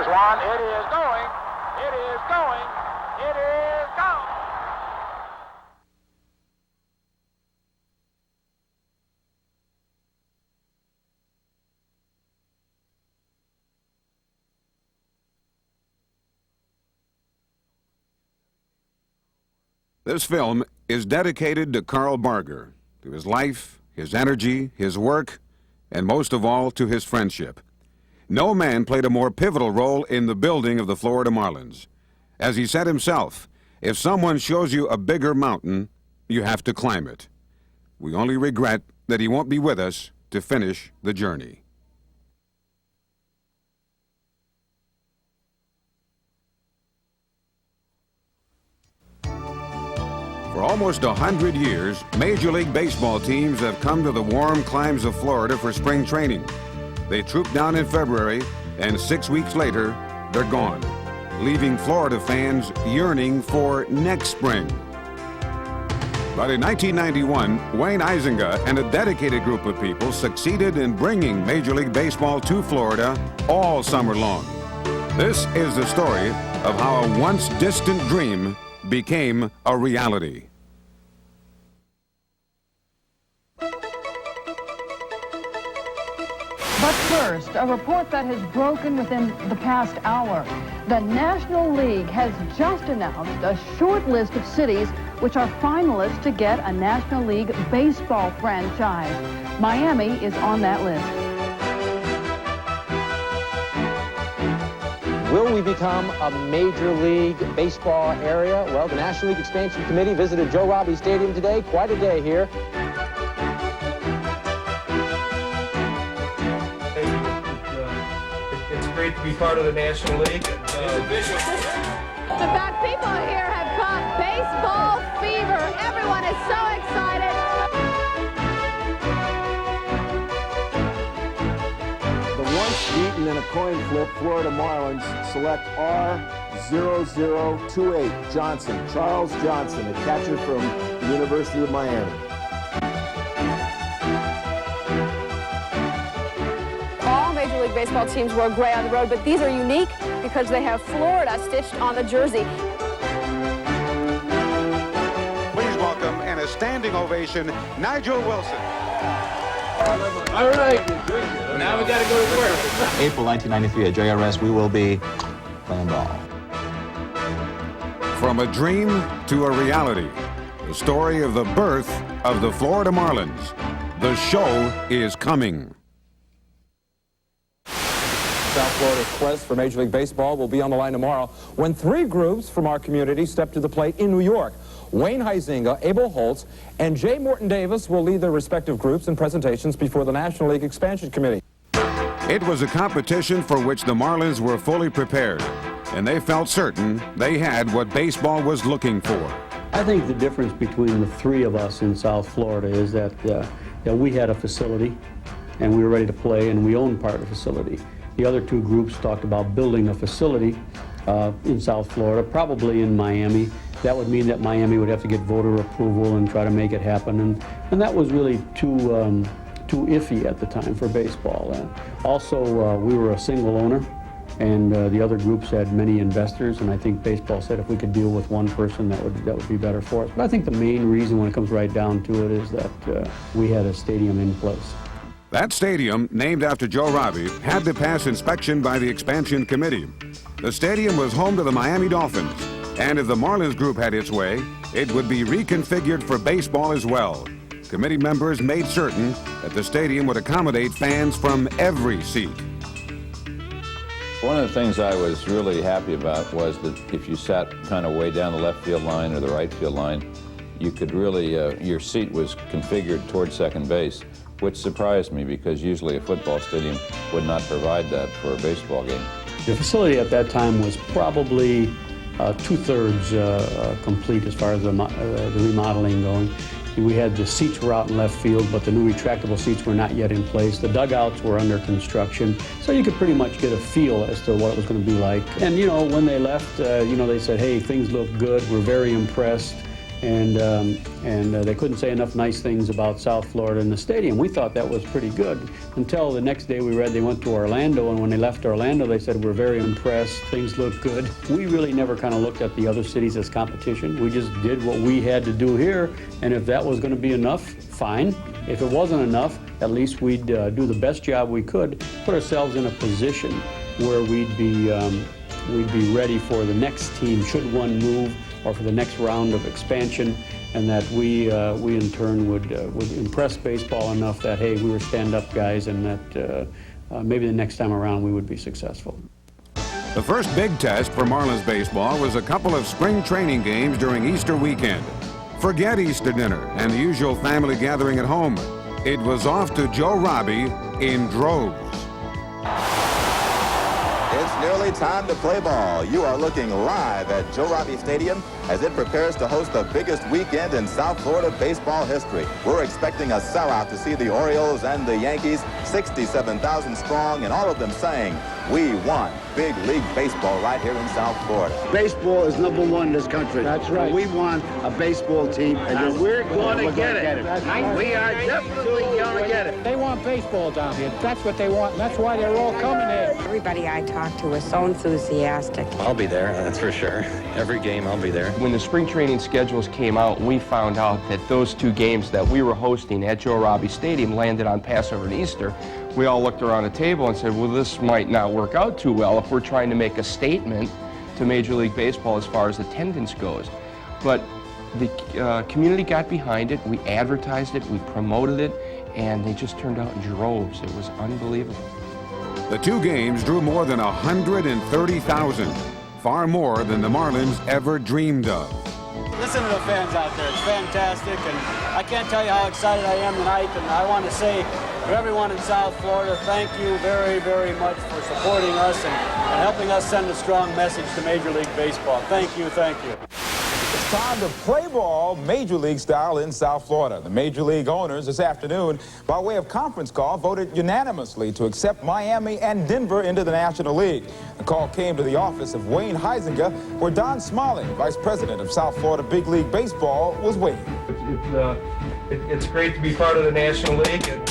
There's one. It is going. It is going. It is gone. This film is dedicated to Carl Barger, to his life, his energy, his work, and most of all, to his friendship. No man played a more pivotal role in the building of the Florida Marlins. As he said himself, if someone shows you a bigger mountain, you have to climb it. We only regret that he won't be with us to finish the journey. For almost 100 years, Major League Baseball teams have come to the warm climes of Florida for spring training. They troop down in February, and 6 weeks later, they're gone, leaving Florida fans yearning for next spring. But in 1991, Wayne Huizenga and a dedicated group of people succeeded in bringing Major League Baseball to Florida all summer long. This is the story of how a once distant dream became a reality. But first, a report that has broken within the past hour. The National League has just announced a short list of cities which are finalists to get a National League baseball franchise. Miami is on that list. Will we become a Major League Baseball area? Well, the National League Expansion Committee visited Joe Robbie Stadium today. Quite a day here. It's great to be part of the National League. The fact people here have caught baseball fever. Everyone is so excited. The once beaten in a coin flip Florida Marlins select R0028 Johnson, Charles Johnson, a catcher from the University of Miami. All Major League Baseball teams wear gray on the road, but these are unique because they have Florida stitched on the jersey. Please welcome, and a standing ovation, Nigel Wilson. All right. Now we got to go to work. April 1993 at JRS, we will be playing ball. From a dream to a reality, the story of the birth of the Florida Marlins. The show is coming. South Florida's quest for Major League Baseball will be on the line tomorrow when three groups from our community step to the plate in New York. Wayne Huizenga, Abel Holtz, and J. Morton Davis will lead their respective groups in presentations before the National League Expansion Committee. It was a competition for which the Marlins were fully prepared, and they felt certain they had what baseball was looking for. I think the difference between the three of us in South Florida is that we had a facility, and we were ready to play, and we owned part of the facility. The other two groups talked about building a facility in South Florida, probably in Miami. That would mean that Miami would have to get voter approval and try to make it happen, and that was really too iffy at the time for baseball. Also, we were a single owner, and the other groups had many investors, and I think baseball said if we could deal with one person, that would be better for us. But I think the main reason, when it comes right down to it, is that we had a stadium in place. That stadium, named after Joe Robbie, had to pass inspection by the Expansion Committee. The stadium was home to the Miami Dolphins, and if the Marlins group had its way, it would be reconfigured for baseball as well. Committee members made certain that the stadium would accommodate fans from every seat. One of the things I was really happy about was that if you sat kind of way down the left field line or the right field line, you could really, your seat was configured towards second base, which surprised me because usually a football stadium would not provide that for a baseball game. The facility at that time was probably two-thirds complete as far as the remodeling going. We had the seats were out in left field, but the new retractable seats were not yet in place. The dugouts were under construction, so you could pretty much get a feel as to what it was going to be like. And, you know, when they left, you know, they said, hey, things look good, we're very impressed. and they couldn't say enough nice things about South Florida in the stadium. We thought that was pretty good until the next day we read they went to Orlando, and when they left Orlando, they said, we're very impressed, things look good. We really never kind of looked at the other cities as competition. We just did what we had to do here, and if that was going to be enough, fine. If it wasn't enough, at least we'd do the best job we could, put ourselves in a position where we'd be ready for the next team should one move, or for the next round of expansion, and that we in turn would impress baseball enough that, hey, we were stand-up guys, and that maybe the next time around we would be successful. The first big test for Marlins baseball was a couple of spring training games during Easter weekend. Forget Easter dinner and the usual family gathering at home. It was off to Joe Robbie in droves. It's nearly time to play ball. You are looking live at Joe Robbie Stadium as it prepares to host the biggest weekend in South Florida baseball history. We're expecting a sellout to see the Orioles and the Yankees, 67,000 strong, and all of them saying, we want big league baseball right here in South Florida. Baseball is number one in this country. That's right. We want a baseball team, and we're going to get it. We are definitely going to get it. They want baseball down here. That's what they want, and that's why they're all coming here. Everybody I talk to is so enthusiastic. I'll be there, that's for sure. Every game I'll be there. When the spring training schedules came out, we found out that those two games that we were hosting at Joe Robbie Stadium landed on Passover and Easter. We all looked around the table and said, well, this might not work out too well if we're trying to make a statement to Major League Baseball as far as attendance goes. But the community got behind it, we advertised it, we promoted it, and they just turned out in droves. It was unbelievable. The two games drew more than 130,000, far more than the Marlins ever dreamed of. Listen to the fans out there. It's fantastic, and I can't tell you how excited I am tonight, and I want to say to everyone in South Florida, thank you very, very much for supporting us and helping us send a strong message to Major League Baseball. Thank you, thank you. It's time to play ball Major League style in South Florida. The Major League owners this afternoon, by way of conference call, voted unanimously to accept Miami and Denver into the National League. The call came to the office of Wayne Huizenga, where Don Smalley, Vice President of South Florida Big League Baseball, was waiting. It's great to be part of the National League. People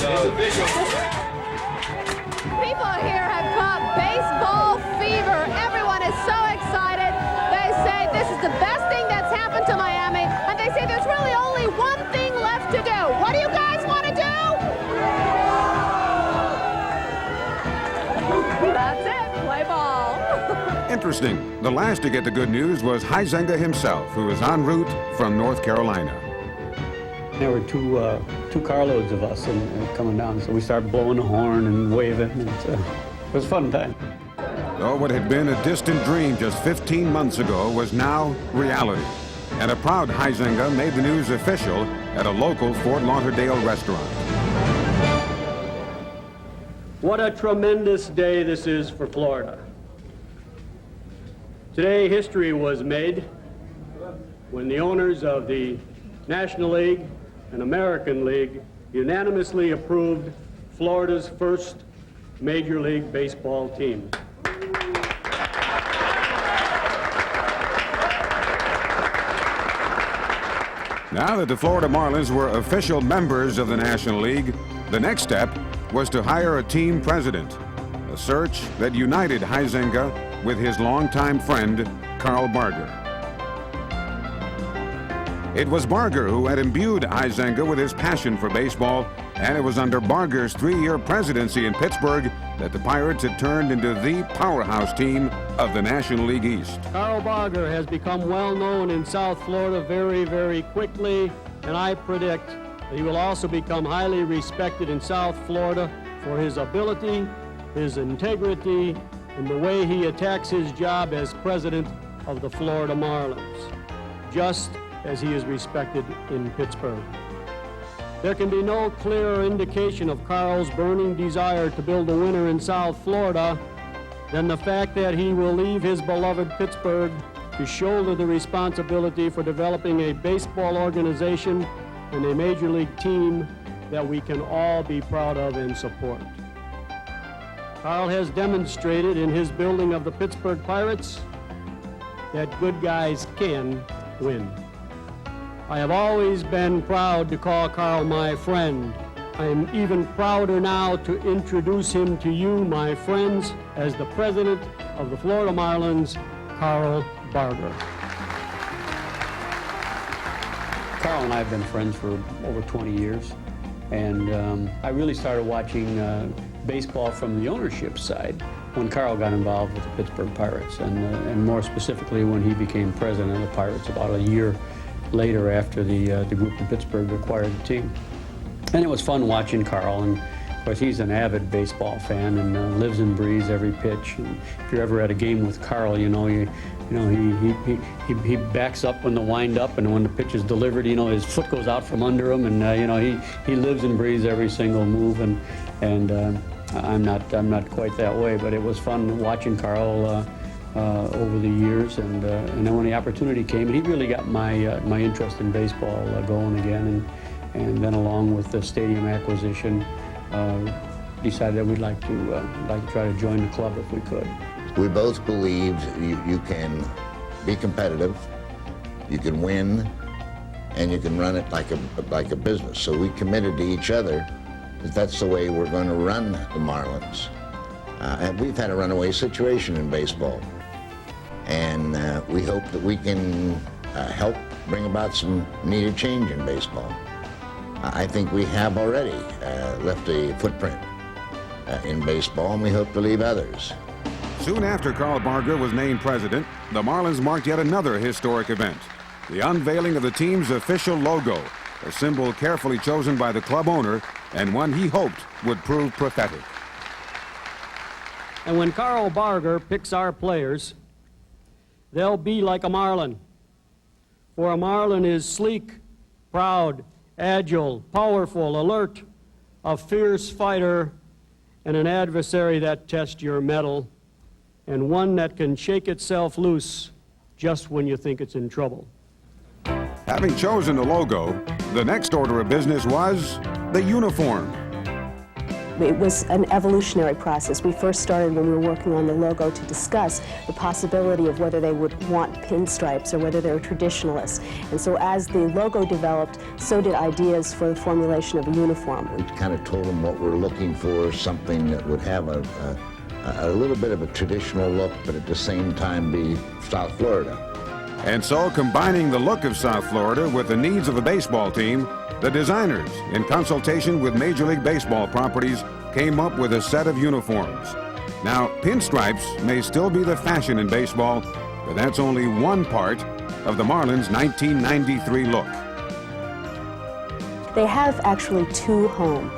here have caught baseball fever. Everyone is so excited. They say this is the best thing that's happened to Miami, and they say there's really only one thing left to do. What do you guys want to do? That's it. Play ball. Interesting. The last to get the good news was Huizenga himself, who was en route from North Carolina. There were two carloads of us and coming down, so we started blowing the horn and waving. And it was a fun time. Though what had been a distant dream just 15 months ago was now reality. And a proud Huizenga made the news official at a local Fort Lauderdale restaurant. What a tremendous day this is for Florida. Today, history was made when the owners of the National League and American League unanimously approved Florida's first Major League Baseball team. Now that the Florida Marlins were official members of the National League, the next step was to hire a team president, a search that united Huizenga with his longtime friend, Carl Barger. It was Barger who had imbued Huizenga with his passion for baseball, and it was under Barger's 3-year presidency in Pittsburgh that the Pirates had turned into the powerhouse team of the National League East. Carl Barger has become well known in South Florida very, very quickly, and I predict that he will also become highly respected in South Florida for his ability, his integrity, and the way he attacks his job as president of the Florida Marlins, just as he is respected in Pittsburgh. There can be no clearer indication of Carl's burning desire to build a winner in South Florida than the fact that he will leave his beloved Pittsburgh to shoulder the responsibility for developing a baseball organization and a major league team that we can all be proud of and support. Carl has demonstrated in his building of the Pittsburgh Pirates that good guys can win. I have always been proud to call Carl my friend. I am even prouder now to introduce him to you, my friends, as the president of the Florida Marlins, Carl Barger. Carl and I have been friends for over 20 years, and I really started watching baseball from the ownership side when Carl got involved with the Pittsburgh Pirates, and more specifically when he became president of the Pirates about a year later after the group in Pittsburgh acquired the team. And it was fun watching Carl, and of course he's an avid baseball fan and lives and breathes every pitch. And if you're ever at a game with Carl, he backs up when the wind up, and when the pitch is delivered, his foot goes out from under him, and he lives and breathes every single move. And I'm not quite that way, but it was fun watching Carl over the years, and then when the opportunity came, he really got my interest in baseball going again, and then along with the stadium acquisition, decided that we'd like to try to join the club if we could. We both believed you can be competitive, you can win, and you can run it like a business. So we committed to each other that that's the way we're going to run the Marlins. And we've had a runaway situation in baseball, and we hope that we can help bring about some needed change in baseball. I think we have already left a footprint in baseball, and we hope to leave others. Soon after Carl Barger was named president, the Marlins marked yet another historic event, the unveiling of the team's official logo, a symbol carefully chosen by the club owner and one he hoped would prove prophetic. And when Carl Barger picks our players, they'll be like a Marlin. For a Marlin is sleek, proud, agile, powerful, alert, a fierce fighter, and an adversary that tests your mettle, and one that can shake itself loose just when you think it's in trouble. Having chosen the logo, the next order of business was the uniform. It was an evolutionary process. We first started when we were working on the logo to discuss the possibility of whether they would want pinstripes or whether they were traditionalists. And so as the logo developed, so did ideas for the formulation of a uniform. We kind of told them what we're looking for, something that would have a little bit of a traditional look, but at the same time be South Florida. And so, combining the look of South Florida with the needs of the baseball team, the designers, in consultation with Major League Baseball properties, came up with a set of uniforms. Now, pinstripes may still be the fashion in baseball, but that's only one part of the Marlins' 1993 look. They have actually two home.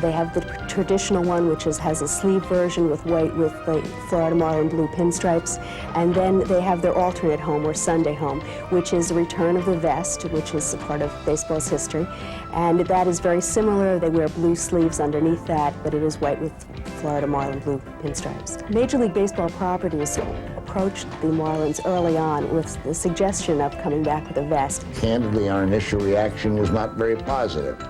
They have the traditional one, which has a sleeve version with the Florida Marlin blue pinstripes, and then they have their alternate home, or Sunday home, which is a return of the vest, which is a part of baseball's history, and that is very similar. They wear blue sleeves underneath that, but it is white with Florida Marlin blue pinstripes. Major League Baseball properties approached the Marlins early on with the suggestion of coming back with a vest. Candidly, our initial reaction was not very positive.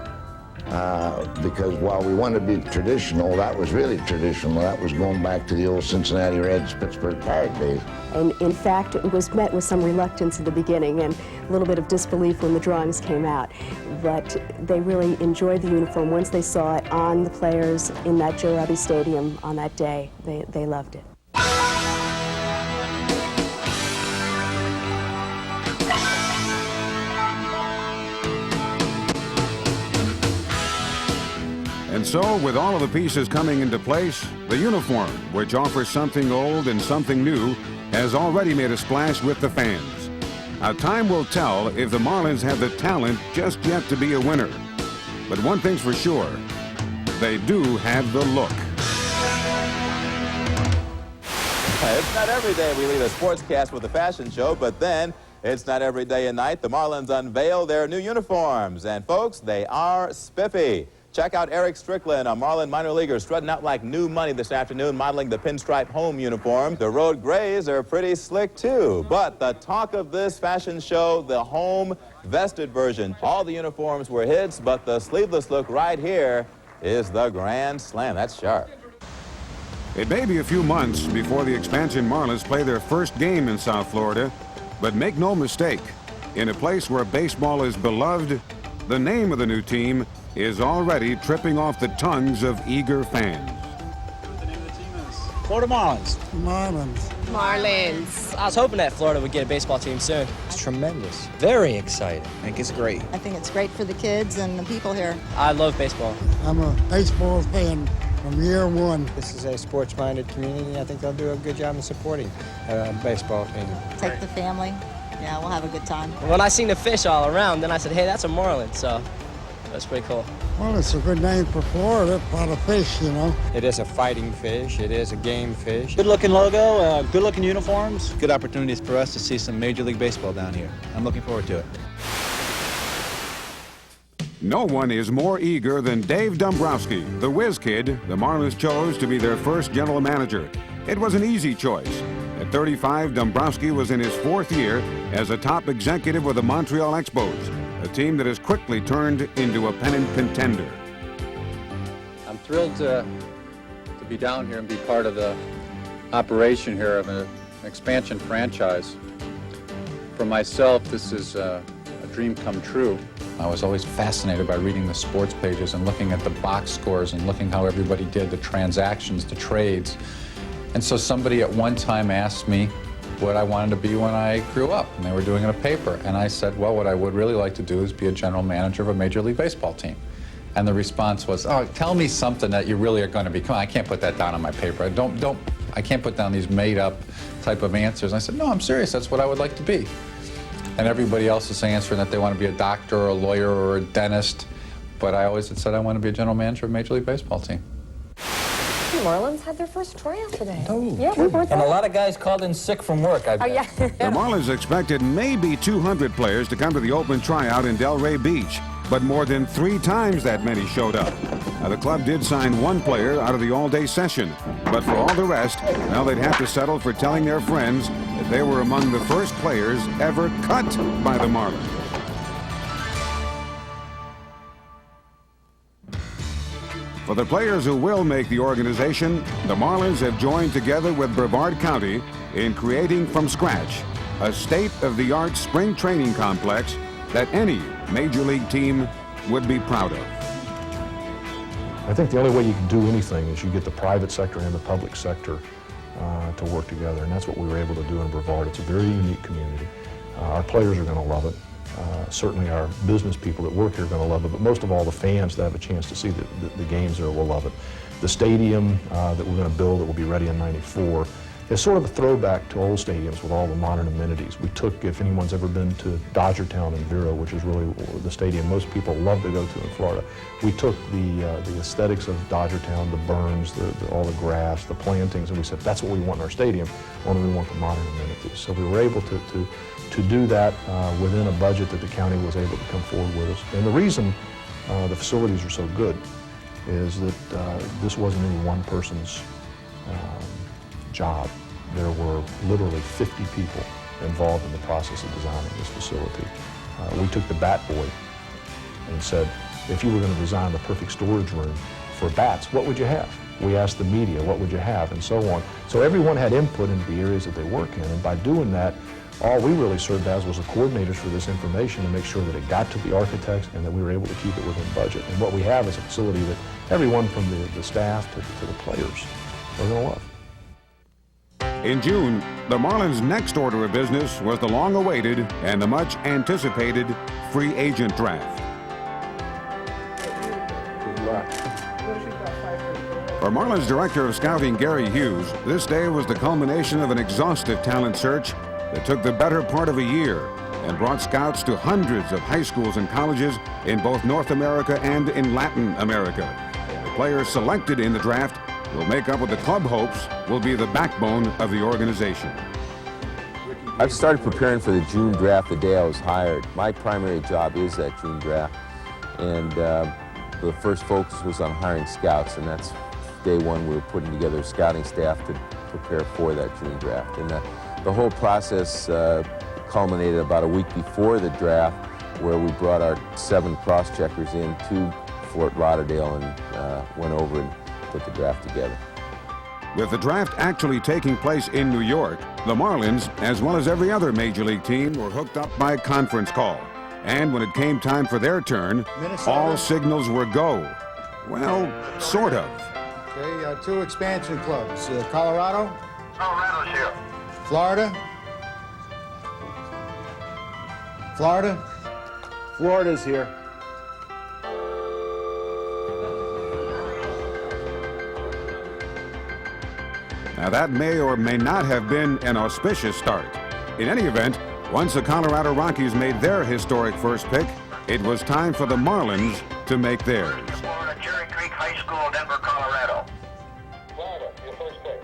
Because while we wanted to be traditional, that was really traditional. That was going back to the old Cincinnati Reds, Pittsburgh Pirate days. And in fact, it was met with some reluctance in the beginning and a little bit of disbelief when the drawings came out. But they really enjoyed the uniform. Once they saw it on the players in that Joe Robbie Stadium on that day, they loved it. And so, with all of the pieces coming into place, the uniform, which offers something old and something new, has already made a splash with the fans. Now, time will tell if the Marlins have the talent just yet to be a winner. But one thing's for sure, they do have the look. It's not every day we leave a sportscast with a fashion show, but then it's not every day and night the Marlins unveil their new uniforms. And folks, they are spiffy. Check out Eric Strickland, a Marlin minor leaguer, strutting out like new money this afternoon, modeling the pinstripe home uniform. The road grays are pretty slick, too. But the talk of this fashion show, the home vested version. All the uniforms were hits, but the sleeveless look right here is the grand slam. That's sharp. It may be a few months before the expansion Marlins play their first game in South Florida, but make no mistake, In a place where baseball is beloved, the name of the new team is already tripping off the tongues of eager fans. The name of the team is Florida Marlins. Marlins. I was hoping that Florida would get a baseball team soon. It's tremendous. Very exciting. I think it's great. I think it's great for the kids and the people here. I love baseball. I'm a baseball fan from year one. This is a sports-minded community. I think they'll do a good job in supporting a baseball team. Take the family. Yeah, we'll have a good time. When I seen the fish all around, then I said, hey, that's a marlin, so that's pretty cool. Well, it's a good name for Florida, a lot of fish, you know. It is a fighting fish. It is a game fish. Good-looking logo, good-looking uniforms. Good opportunities for us to see some Major League Baseball down here. I'm looking forward to it. No one is more eager than Dave Dombrowski, the whiz kid the Marlins chose to be their first general manager. It was an easy choice. At 35, Dombrowski was in his fourth year as a top executive with the Montreal Expos, a team that has quickly turned into a pennant contender. I'm thrilled to be down here and be part of the operation here of an expansion franchise. For myself, this is a dream come true. I was always fascinated by reading the sports pages and looking at the box scores and looking how everybody did the transactions, the trades. And so somebody at one time asked me what I wanted to be when I grew up, and they were doing it in a paper. And I said, well, what I would really like to do is be a general manager of a Major League Baseball team. And the response was, oh, tell me something that you really are going to be. Come on, I can't put that down on my paper. I can't put down these made-up type of answers. And I said, no, I'm serious. That's what I would like to be. And everybody else is answering that they want to be a doctor or a lawyer or a dentist. But I always had said I want to be a general manager of a Major League Baseball team. The Marlins had their first tryout today. Oh, yeah, and a lot of guys called in sick from work, I bet. Oh, yeah. The Marlins expected maybe 200 players to come to the open tryout in Delray Beach, but more than 3 times that many showed up. Now, the club did sign 1 player out of the all-day session, but for all the rest, now they'd have to settle for telling their friends that they were among the first players ever cut by the Marlins. For the players who will make the organization, the Marlins have joined together with Brevard County in creating from scratch a state-of-the-art spring training complex that any Major League team would be proud of. I think the only way you can do anything is you get the private sector and the public sector to work together, and that's what we were able to do in Brevard. It's a very unique community. Our players are going to love it. Certainly our business people that work here are going to love it, but most of all the fans that have a chance to see the games there will love it. The stadium that we're going to build that will be ready in '94 is sort of a throwback to old stadiums with all the modern amenities. We took, if anyone's ever been to Dodgertown in Vero, which is really the stadium most people love to go to in Florida, we took the aesthetics of Dodgertown, the berms, all the grass, the plantings, and we said that's what we want in our stadium, only we want the modern amenities. So we were able to do that within a budget that the county was able to come forward with us. And the reason the facilities are so good is that this wasn't any one person's job. There were literally 50 people involved in the process of designing this facility. We took the bat boy and said, if you were going to design the perfect storage room for bats, what would you have? We asked the media, what would you have, and so on. So everyone had input into the areas that they work in, and by doing that, all we really served as was the coordinators for this information to make sure that it got to the architects and that we were able to keep it within budget. And what we have is a facility that everyone from the staff to the players are going to love. In June, the Marlins' next order of business was the long-awaited and the much-anticipated free agent draft. Good luck. For Marlins Director of Scouting Gary Hughes, this day was the culmination of an exhaustive talent search that took the better part of a year and brought scouts to hundreds of high schools and colleges in both North America and in Latin America. The players selected in the draft will make up what the club hopes will be the backbone of the organization. I've started preparing for the June draft the day I was hired. My primary job is that June draft, and the first focus was on hiring scouts, and that's day one we were putting together a scouting staff to prepare for that June draft. And the whole process culminated about a week before the draft, where we brought our 7 cross-checkers in to Fort Lauderdale and went over and put the draft together. With the draft actually taking place in New York, the Marlins, as well as every other Major League team, were hooked up by conference call. And when it came time for their turn, all signals were go. Well, sort of. Okay, 2 expansion clubs. Colorado? Colorado's here. Florida? Florida? Florida's here. Now that may or may not have been an auspicious start. In any event, once the Colorado Rockies made their historic first pick, it was time for the Marlins to make theirs. Florida, Cherry Creek High School, Denver, Colorado. Florida, your first pick.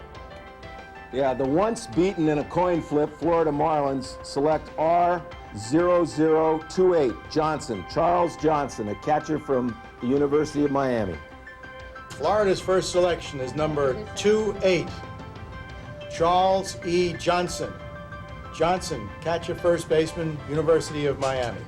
Yeah, the once beaten in a coin flip Florida Marlins select R0028 Johnson, Charles Johnson, a catcher from the University of Miami. Florida's first selection is number 28, Charles E. Johnson. Johnson, catcher, first baseman, University of Miami.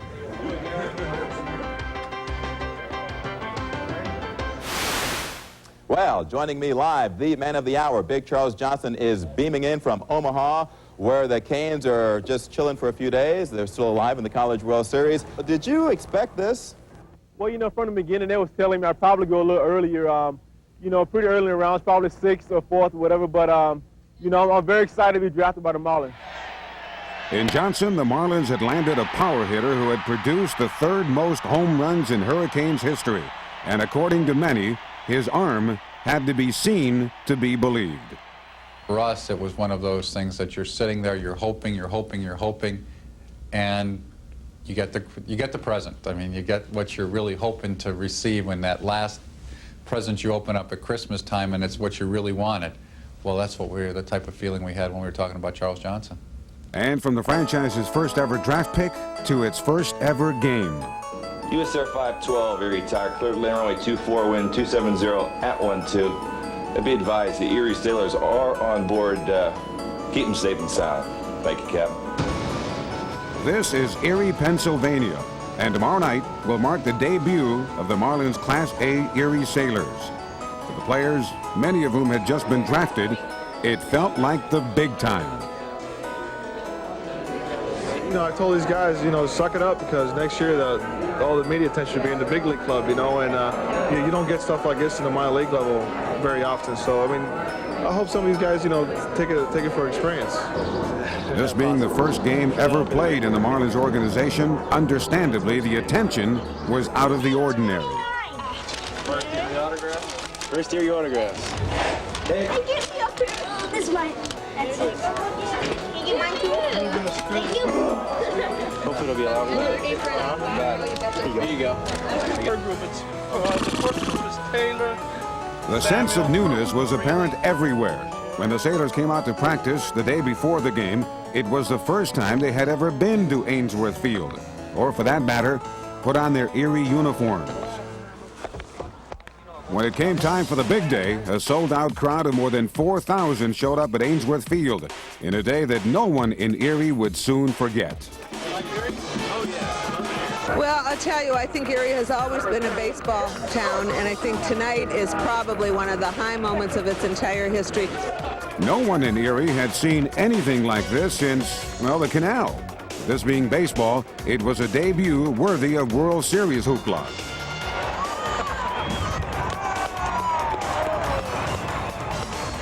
Well, joining me live, the man of the hour, Big Charles Johnson, is beaming in from Omaha, where the Canes are just chilling for a few days. They're still alive in the College World Series. Did you expect this? Well, you know, from the beginning, they was telling me I'd probably go a little earlier, you know, pretty early in the rounds, probably 6th or 4th or whatever, but, you know, I'm very excited to be drafted by the Marlins. In Johnson, the Marlins had landed a power hitter who had produced the 3rd most home runs in Hurricanes history. And according to many, his arm had to be seen to be believed. For us, it was one of those things that you're sitting there, you're hoping, and you get the present. I mean, you get what you're really hoping to receive when that last present you open up at Christmas time, and it's what you really wanted. Well, that's the type of feeling we had when we were talking about Charles Johnson. And from the franchise's first ever draft pick to its first ever game. US Air 512, Erie Tire, cleared runway 24, wind 270 at 12. Be advised, the Erie Sailors are on board. Keep them safe and sound. Thank you, Captain. This is Erie, Pennsylvania, and tomorrow night will mark the debut of the Marlins Class A Erie Sailors. For the players, many of whom had just been drafted, it felt like the big time. You know, I told these guys, you know, suck it up, because next year all the media attention will be in the big league club, you know, and you don't get stuff like this in the minor league level very often. So, I mean, I hope some of these guys, you know, take it for experience. This being the first game ever played in the Marlins organization, understandably, the attention was out of the ordinary. First year your autograph? First year your autograph. Hey. This is mine. That's it. Can you mine too? Thank you. Hopefully it'll be a long way. Here you go. The first group is Taylor. The sense of newness was apparent everywhere. When the Sailors came out to practice the day before the game, it was the first time they had ever been to Ainsworth Field, or for that matter, put on their Erie uniforms. When it came time for the big day, a sold-out crowd of more than 4,000 showed up at Ainsworth Field in a day that no one in Erie would soon forget. Well, I'll tell you, I think Erie has always been a baseball town, and I think tonight is probably one of the high moments of its entire history. No one in Erie had seen anything like this since, well, the Canal. This being baseball, it was a debut worthy of World Series hoopla.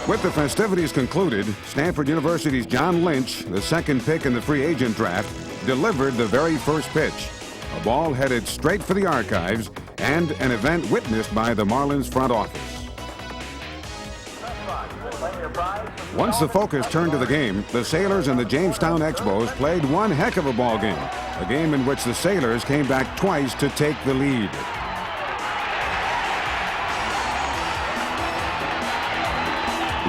With the festivities concluded, Stanford University's John Lynch, the 2nd pick in the free agent draft, delivered the very first pitch. A ball headed straight for the archives, and an event witnessed by the Marlins front office. Once the focus turned to the game, the Sailors and the Jamestown Expos played one heck of a ball game, a game in which the Sailors came back twice to take the lead.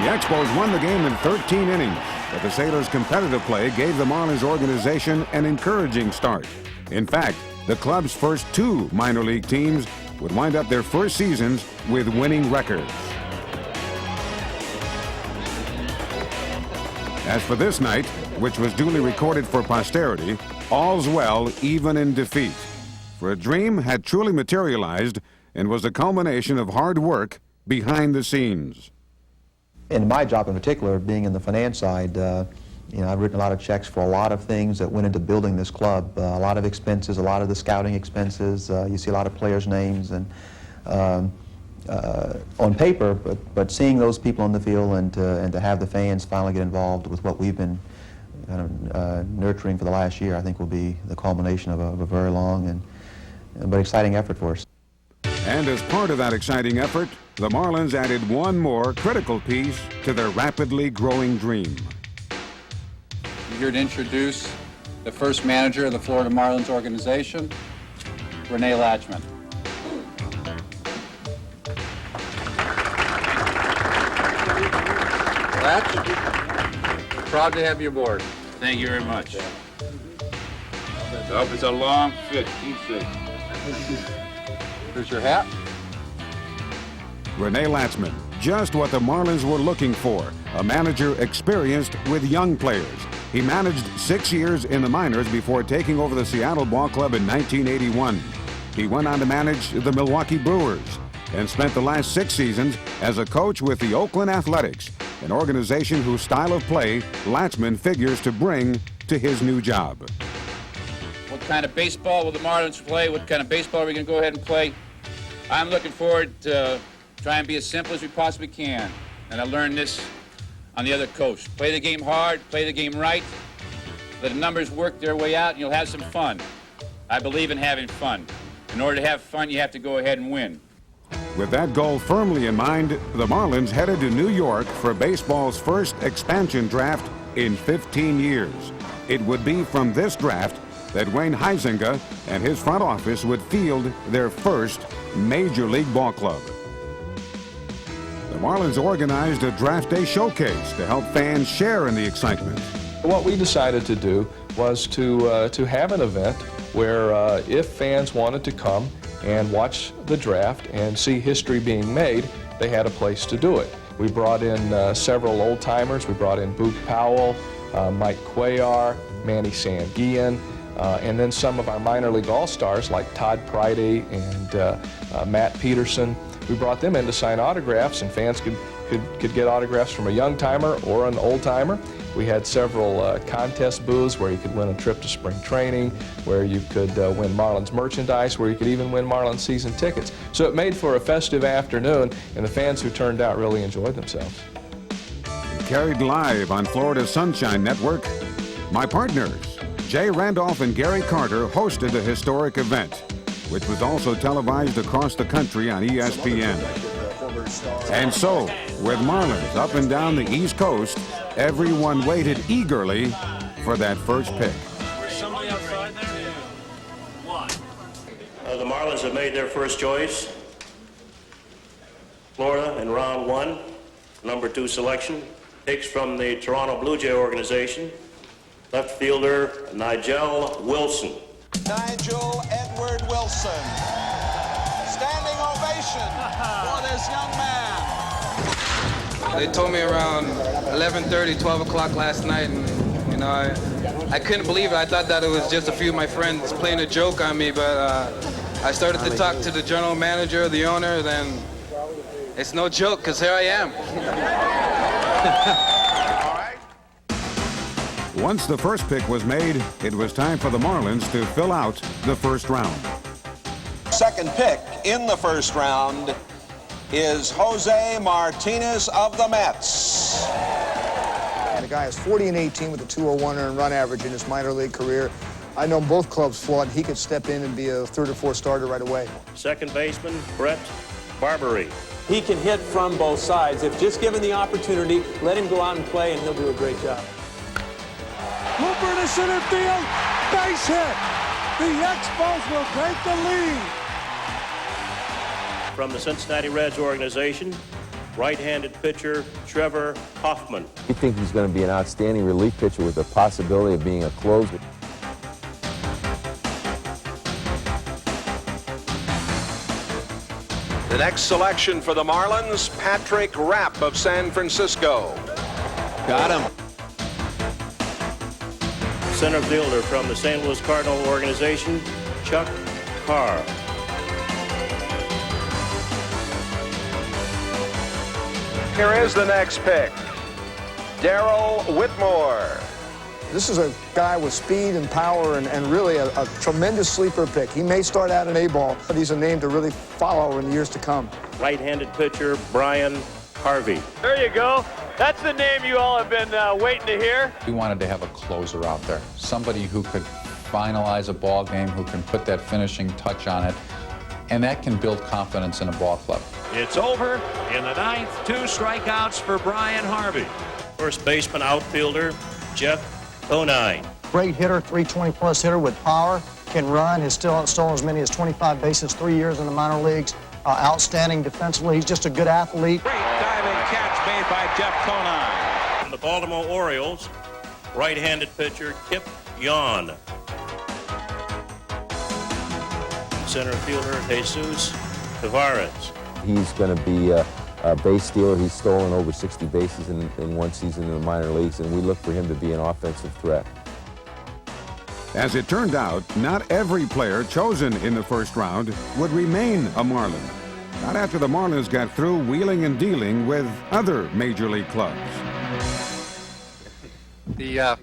The Expos won the game in 13 innings, but the Sailors' competitive play gave the Marlins organization an encouraging start. In fact, the club's first 2 minor league teams would wind up their first seasons with winning records. As for this night, which was duly recorded for posterity, all's well even in defeat. For a dream had truly materialized and was the culmination of hard work behind the scenes. in my job in particular, being in the finance side, you know, I've written a lot of checks for a lot of things that went into building this club. A lot of expenses, a lot of the scouting expenses. You see a lot of players' names and on paper, but seeing those people on the field and to have the fans finally get involved with what we've been kind of nurturing for the last year, I think will be the culmination of a very long but exciting effort for us. And as part of that exciting effort, the Marlins added one more critical piece to their rapidly growing dream. I'm here to introduce the first manager of the Florida Marlins organization, Renee Latchman. Latch, proud to have you aboard. Thank you very much. I hope it's a long fit. Keep safe. Here's your hat. Renee Latchman, just what the Marlins were looking for, a manager experienced with young players. He managed 6 years in the minors before taking over the Seattle Ball Club in 1981. He went on to manage the Milwaukee Brewers and spent the last 6 seasons as a coach with the Oakland Athletics, an organization whose style of play Latchman figures to bring to his new job. What kind of baseball will the Marlins play? What kind of baseball are we going to go ahead and play? I'm looking forward to try and be as simple as we possibly can. And I learned this on the other coast. Play the game hard, play the game right. Let the numbers work their way out and you'll have some fun. I believe in having fun. In order to have fun, you have to go ahead and win. With that goal firmly in mind, the Marlins headed to New York for baseball's first expansion draft in 15 years. It would be from this draft that Wayne Huizenga and his front office would field their first Major League ball club. The Marlins organized a draft day showcase to help fans share in the excitement. What we decided to do was to have an event where if fans wanted to come and watch the draft and see history being made, they had a place to do it. We brought in several old-timers. We brought in Boog Powell, Mike Cuellar, Manny Sanguillen, and then some of our minor league all-stars like Todd Pridey and Matt Peterson. We brought them in to sign autographs, and fans could get autographs from a young-timer or an old-timer. We had several contest booths where you could win a trip to spring training, where you could win Marlins merchandise, where you could even win Marlins season tickets. So it made for a festive afternoon, and the fans who turned out really enjoyed themselves. Carried live on Florida's Sunshine Network, my partners, Jay Randolph and Gary Carter, hosted the historic event, which was also televised across the country on ESPN. And so, with Marlins up and down the East Coast, everyone waited eagerly for that first pick. The Marlins have made their first choice. Florida in round 1, number 2 selection. Picks from the Toronto Blue Jay organization. Left fielder Nigel Wilson. Nigel Edward Wilson. Standing ovation for this young man. They told me around 11:30, 12 o'clock last night, and you know, I couldn't believe it. I thought that it was just a few of my friends playing a joke on me, but I started to talk to the general manager, the owner, then it's no joke, because here I am. Once the first pick was made, it was time for the Marlins to fill out the first round. Second pick in the first round is Jose Martinez of the Mets. The guy is 40-18 with a 201 earned run average in his minor league career. I know both clubs thought he could step in and be a 3rd or 4th starter right away. Second baseman Brett Barbary. He can hit from both sides. If just given the opportunity, let him go out and play, and he'll do a great job. Hooper to center field, base hit. The Expos will take the lead. From the Cincinnati Reds organization, right-handed pitcher Trevor Hoffman. We think he's going to be an outstanding relief pitcher with the possibility of being a closer. The next selection for the Marlins, Patrick Rapp of San Francisco. Got him. Center fielder from the St. Louis Cardinal organization, Chuck Carr. Here is the next pick. Darrell Whitmore. This is a guy with speed and power and really a tremendous sleeper pick. He may start out in A-ball, but he's a name to really follow in the years to come. Right-handed pitcher Brian Harvey. There you go. That's the name you all have been waiting to hear. We wanted to have a closer out there, somebody who could finalize a ball game, who can put that finishing touch on it, and that can build confidence in a ball club. It's over in the ninth. 2 strikeouts for Brian Harvey. First baseman, outfielder Jeff O'Nine. Great hitter, 320-plus hitter with power, can run, has still stolen as many as 25 bases, 3 years in the minor leagues. Outstanding defensively. He's just a good athlete. Great diving catch made by Jeff Conine. From the Baltimore Orioles, right-handed pitcher Kip Yon. Center fielder Jesus Tavares. He's going to be a base stealer. He's stolen over 60 bases in one season in the minor leagues, and we look for him to be an offensive threat. As it turned out, not every player chosen in the first round would remain a Marlin. Not after the Marlins got through wheeling and dealing with other major league clubs. The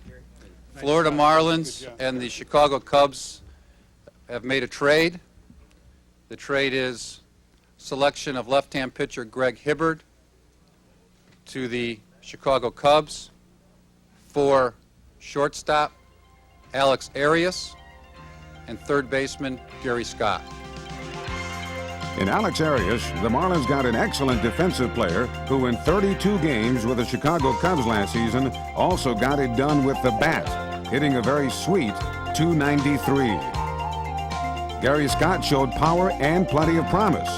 Florida Marlins and the Chicago Cubs have made a trade. The trade is selection of left-hand pitcher Greg Hibbard to the Chicago Cubs for shortstop Alex Arias and third baseman Gary Scott. In Alex Arias, the Marlins got an excellent defensive player who in 32 games with the Chicago Cubs last season also got it done with the bat, hitting a very sweet .293. Gary Scott showed power and plenty of promise.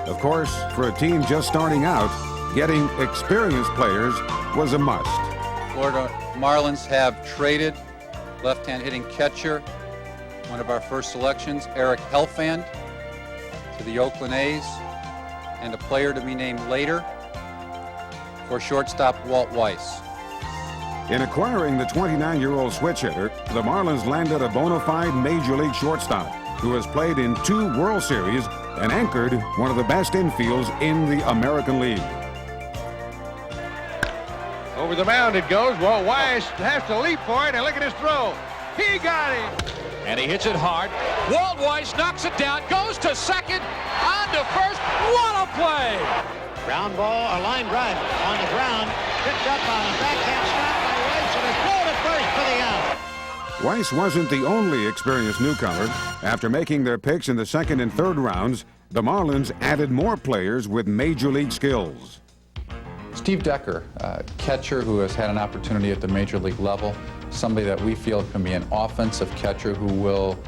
Of course, for a team just starting out, getting experienced players was a must. Florida Marlins have traded left-hand hitting catcher, one of our first selections, Eric Helfand, to the Oakland A's, and a player to be named later for shortstop Walt Weiss. In acquiring the 29-year-old switch hitter, the Marlins landed a bona fide major league shortstop who has played in 2 World Series and anchored one of the best infields in the American League. Over the mound it goes. Walt Weiss has to leap for it, and look at his throw. He got him. And he hits it hard. Walt Weiss knocks it down, goes to second, on to first. What a play! Ground ball, a line drive on the ground. Picked up on a backhand shot by Weiss, and it's thrown at first for the out. Weiss wasn't the only experienced newcomer. After making their picks in the second and third rounds, the Marlins added more players with major league skills. Steve Decker, a catcher who has had an opportunity at the major league level, somebody that we feel can be an offensive catcher who will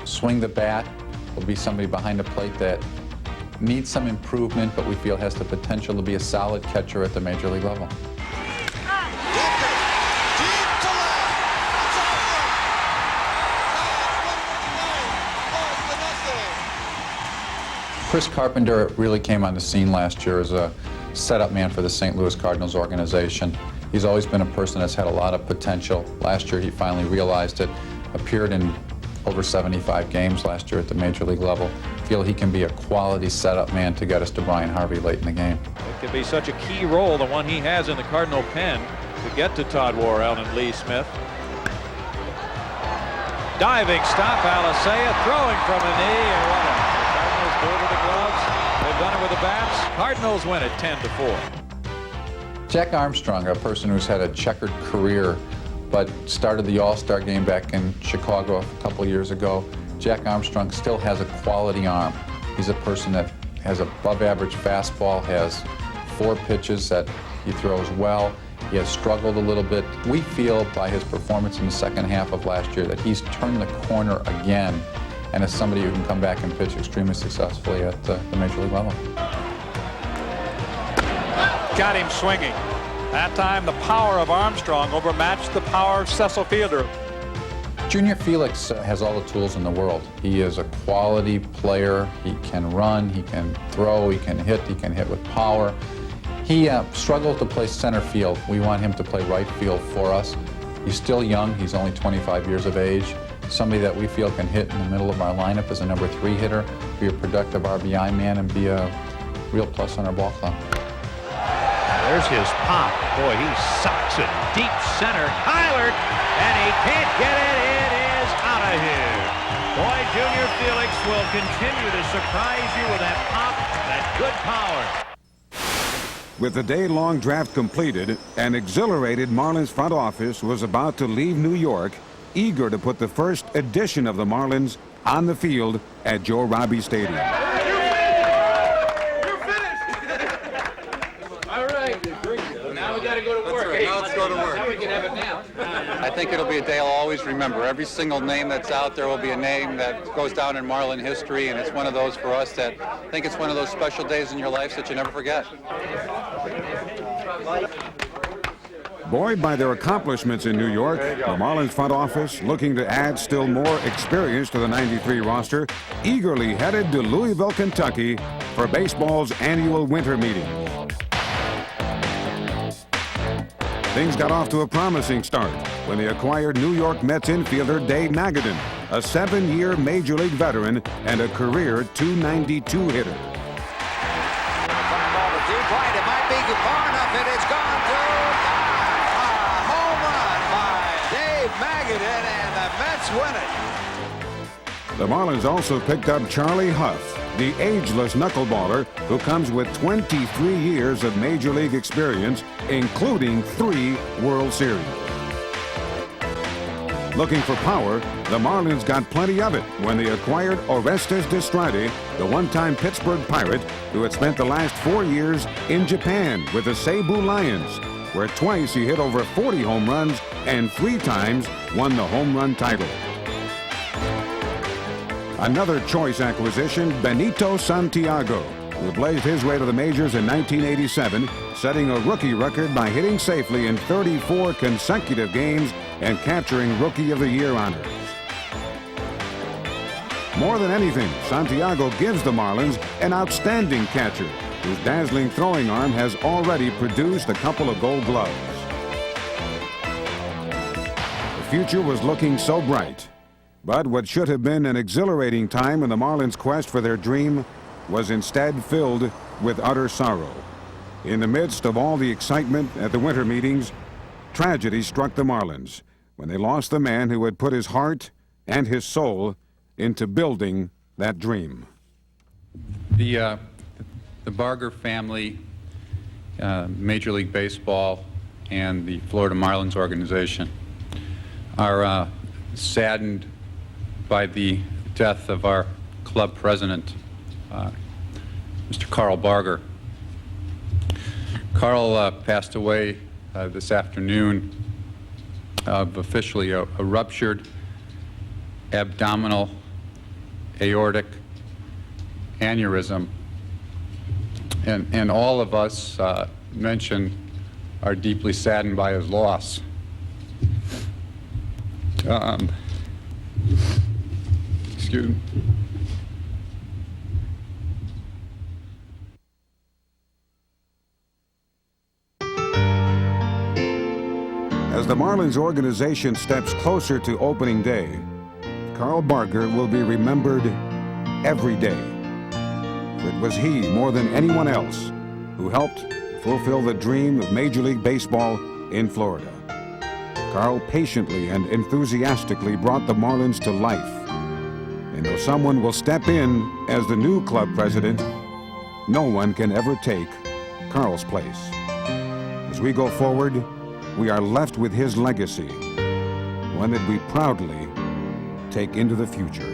swing the bat, will be somebody behind the plate that needs some improvement, but we feel has the potential to be a solid catcher at the major league level. Chris Carpenter really came on the scene last year as a setup man for the St. Louis Cardinals organization. He's always been a person that's had a lot of potential. Last year he finally realized it, appeared in over 75 games last year at the major league level. Feel he can be a quality setup man to get us to Brian Harvey late in the game. It can be such a key role, the one he has in the Cardinal pen, to get to Todd Worrell and Lee Smith. Diving stop, Alicea, throwing from a knee, and what a Cardinals do with the gloves. They've done it with the bats. Cardinals win it 10-4. Jack Armstrong, a person who's had a checkered career, but started the All-Star game back in Chicago a couple years ago. Jack Armstrong still has a quality arm. He's a person that has above average fastball, has 4 pitches that he throws well. He has struggled a little bit. We feel by his performance in the second half of last year that he's turned the corner again and is somebody who can come back and pitch extremely successfully at the major league level. Got him swinging. That time the power of Armstrong overmatched the power of Cecil Fielder. Junior Felix has all the tools in the world. He is a quality player. He can run, he can throw, he can hit with power. He struggled to play center field. We want him to play right field for us. He's still young. He's only 25 years of age. Somebody that we feel can hit in the middle of our lineup as a number 3 hitter, be a productive RBI man, and be a real plus on our ball club. There's his pop. Boy, he sucks it deep center. Kyler, and he can't get it. It is out of here. Boy, Junior Felix will continue to surprise you with that pop, that good power. With the day-long draft completed, an exhilarated Marlins front office was about to leave New York, eager to put the first edition of the Marlins on the field at Joe Robbie Stadium. All right. Now we got to go to work. Hey, now let's go to work. Now we can have a nap. I think it'll be a day I'll always remember. Every single name that's out there will be a name that goes down in Marlin history, and it's one of those for us that I think it's one of those special days in your life that you never forget. Buoyed by their accomplishments in New York, the Marlins front office, looking to add still more experience to the '93 roster, eagerly headed to Louisville, Kentucky for baseball's annual winter meeting. Things got off to a promising start when they acquired New York Mets infielder Dave Magadan, a 7-year Major League veteran and a career .292 hitter. Ball to deep right. It might be far enough. It is gone through. A home run by Dave Magadan, and the Mets win it. The Marlins also picked up Charlie Huff, the ageless knuckleballer who comes with 23 years of Major League experience, including 3 World Series. Looking for power, the Marlins got plenty of it when they acquired Orestes Destrade, the one-time Pittsburgh Pirate who had spent the last 4 years in Japan with the Seibu Lions, where twice he hit over 40 home runs and 3 times won the home run title. Another choice acquisition, Benito Santiago, who blazed his way to the majors in 1987, setting a rookie record by hitting safely in 34 consecutive games and capturing Rookie of the Year honors. More than anything, Santiago gives the Marlins an outstanding catcher whose dazzling throwing arm has already produced a couple of Gold Gloves. The future was looking so bright, but what should have been an exhilarating time in the Marlins' quest for their dream was instead filled with utter sorrow. In the midst of all the excitement at the winter meetings, tragedy struck the Marlins when they lost the man who had put his heart and his soul into building that dream. The Barger family, Major League Baseball, and the Florida Marlins organization are saddened by the death of our club president, Mr. Carl Barger. Carl passed away this afternoon of officially a ruptured abdominal aortic aneurysm. And all of us mentioned are deeply saddened by his loss. Excuse me. As the Marlins organization steps closer to opening day, Carl Barger will be remembered every day. For it was he, more than anyone else, who helped fulfill the dream of Major League Baseball in Florida. Carl patiently and enthusiastically brought the Marlins to life. And though someone will step in as the new club president, no one can ever take Carl's place. As we go forward, we are left with his legacy, one that we proudly take into the future.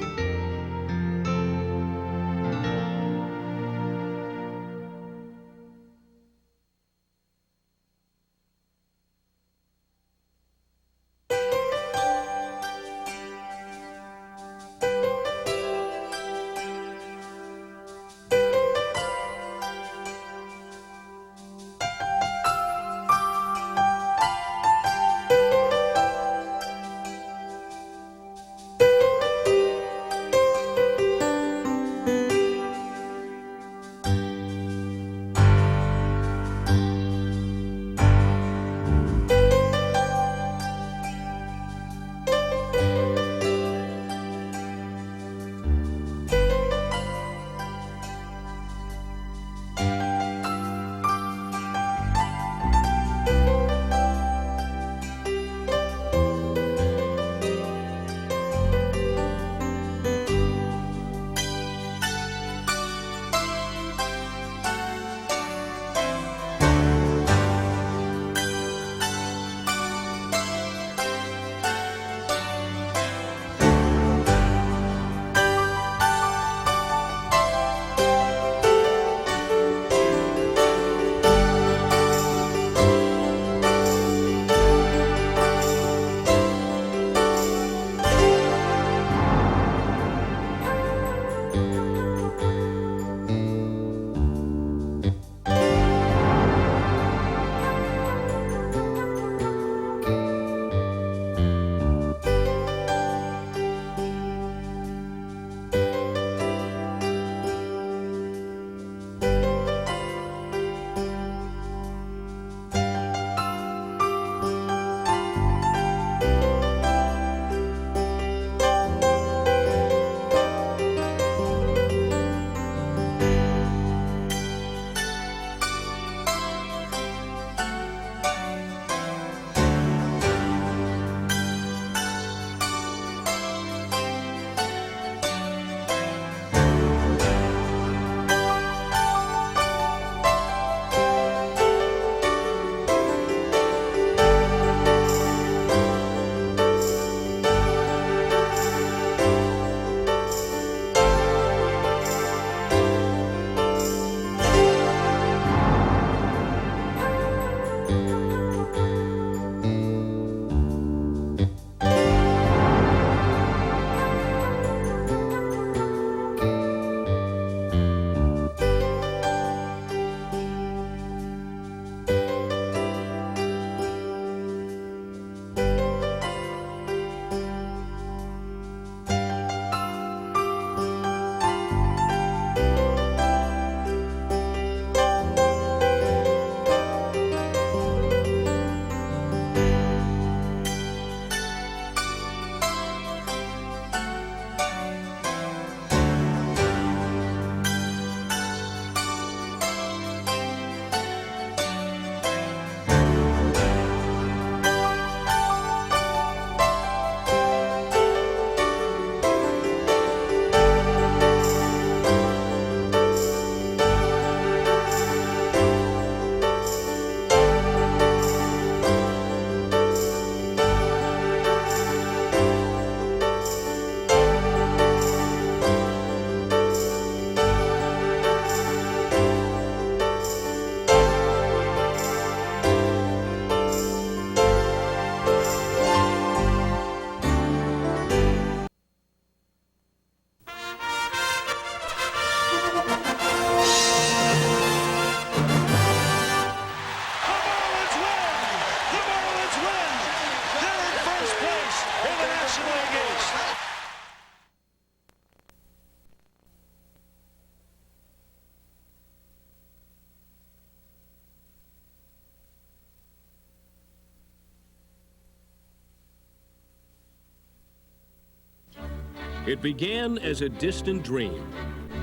It began as a distant dream,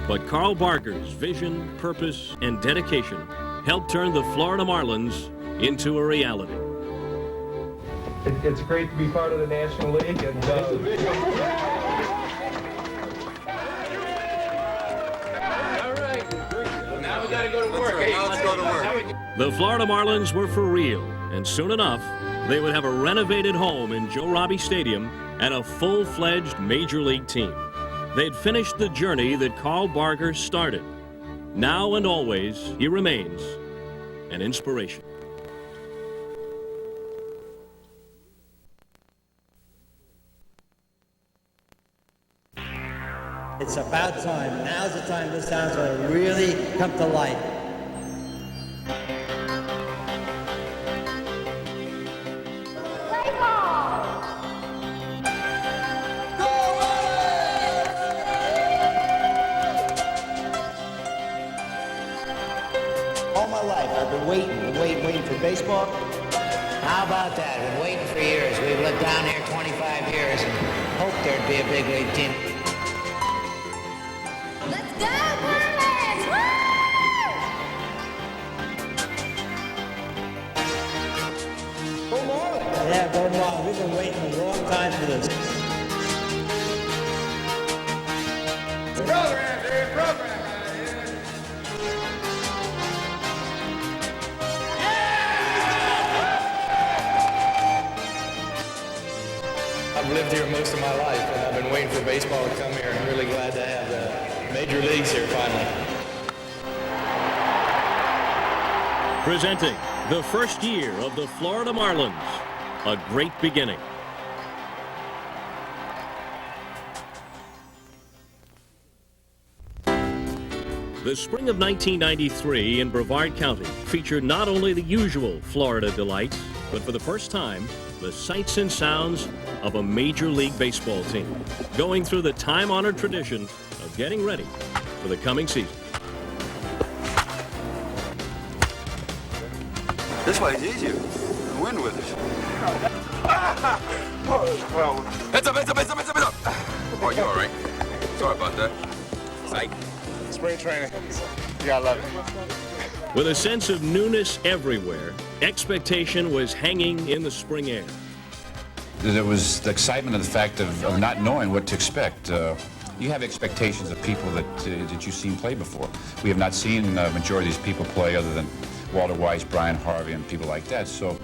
but Carl Barker's vision, purpose, and dedication helped turn the Florida Marlins into a reality. It's great to be part of the National League, and All right. Now we got to go to work. Hey, let's go to work. The Florida Marlins were for real, and soon enough, they would have a renovated home in Joe Robbie Stadium and a full-fledged Major League team. They'd finished the journey that Carl Barker started. Now and always, he remains an inspiration. It's about time. Now's the time this town's going to really come to life. All my life, I've been waiting for baseball. How about that? I've been waiting for years. We've lived down here 25 years and hoped there'd be a big league team. Let's go, Marlins! Go Marlins! Yeah, go Marlins. We've been waiting a long time for this. Program, dude, program. I've lived here most of my life, and I've been waiting for baseball to come here. I'm really glad to have the major leagues here finally. Presenting the first year of the Florida Marlins, a great beginning. The spring of 1993 in Brevard County featured not only the usual Florida delights, but for the first time, the sights and sounds of a Major League Baseball team, going through the time-honored tradition of getting ready for the coming season. This way is easier. The wind with us. Heads up, heads up, heads up, heads up, heads up. Oh, you all right? Sorry about that. Sight. Spring training. You gotta love it. With a sense of newness everywhere, expectation was hanging in the spring air. There was the excitement of the fact of not knowing what to expect. You have expectations of people that you've seen play before. We have not seen the majority of these people play other than Walter Weiss, Brian Harvey, and people like that. So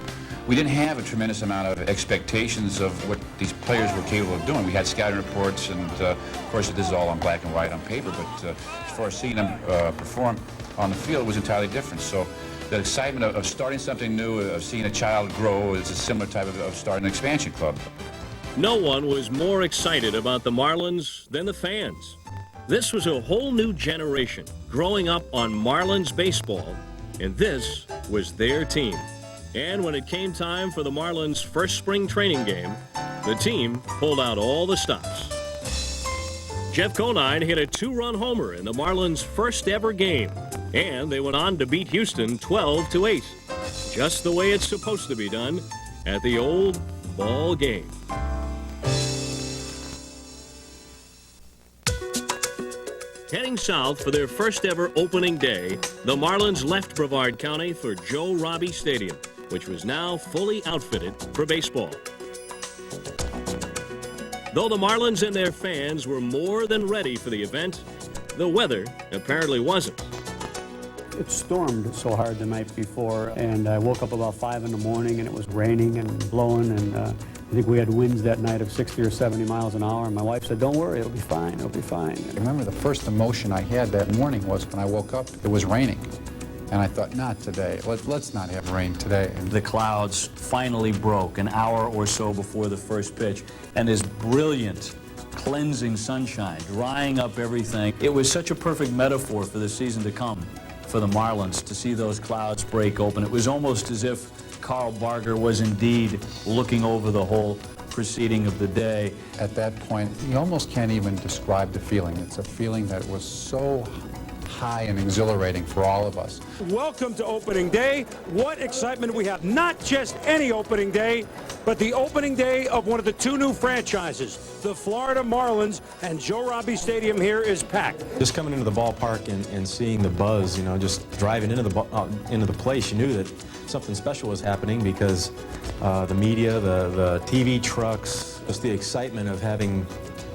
we didn't have a tremendous amount of expectations of what these players were capable of doing. We had scouting reports, and of course this is all on black and white on paper, but as far as seeing them perform on the field was entirely different. So the excitement of starting something new, of seeing a child grow, is a similar type of starting an expansion club. No one was more excited about the Marlins than the fans. This was a whole new generation growing up on Marlins baseball, and this was their team. And when it came time for the Marlins' first spring training game, the team pulled out all the stops. Jeff Conine hit a two-run homer in the Marlins' first ever game, and they went on to beat Houston 12-8, just the way it's supposed to be done at the old ball game. Heading south for their first ever opening day, the Marlins left Brevard County for Joe Robbie Stadium, which was now fully outfitted for baseball. Though the Marlins and their fans were more than ready for the event, the weather apparently wasn't. It stormed so hard the night before, and I woke up about 5 in the morning, and it was raining and blowing, and I think we had winds that night of 60 or 70 miles an hour, and my wife said, "Don't worry, it'll be fine, it'll be fine." I remember the first emotion I had that morning was when I woke up, it was raining. And I thought, not today. Let's not have rain today. The clouds finally broke an hour or so before the first pitch, and this brilliant, cleansing sunshine, drying up everything. It was such a perfect metaphor for the season to come for the Marlins, to see those clouds break open. It was almost as if Carl Barker was indeed looking over the whole proceeding of the day. At that point, you almost can't even describe the feeling. It's a feeling that was so high and exhilarating for all of us. Welcome to opening day. What excitement we have. Not just any opening day, but the opening day of one of the two new franchises, the Florida Marlins, and Joe Robbie Stadium here is packed. Just coming into the ballpark and seeing the buzz, you know, just driving into the place, you knew that something special was happening because the media, the TV trucks, just the excitement of having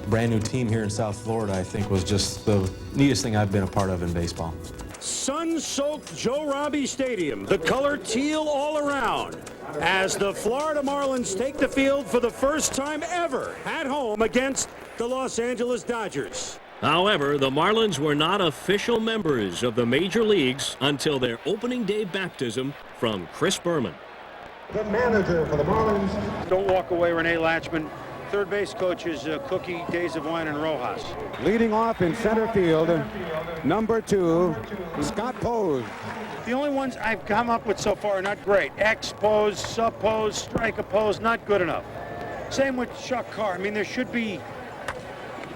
a brand new team here in South Florida, I think was just the neatest thing I've been a part of in baseball. Sun-soaked Joe Robbie Stadium, the color teal all around, as the Florida Marlins take the field for the first time ever at home against the Los Angeles Dodgers. However, the Marlins were not official members of the major leagues until their opening day baptism from Chris Berman. The manager for the Marlins. Don't walk away, Renee Latchman. Third base coach is Cookie, Days of Wine, and Rojas. Leading off in center field, number 2, Scott Pose. The only ones I've come up with so far are not great. X pose, sub pose, strike a pose, not good enough. Same with Chuck Carr. I mean, there should be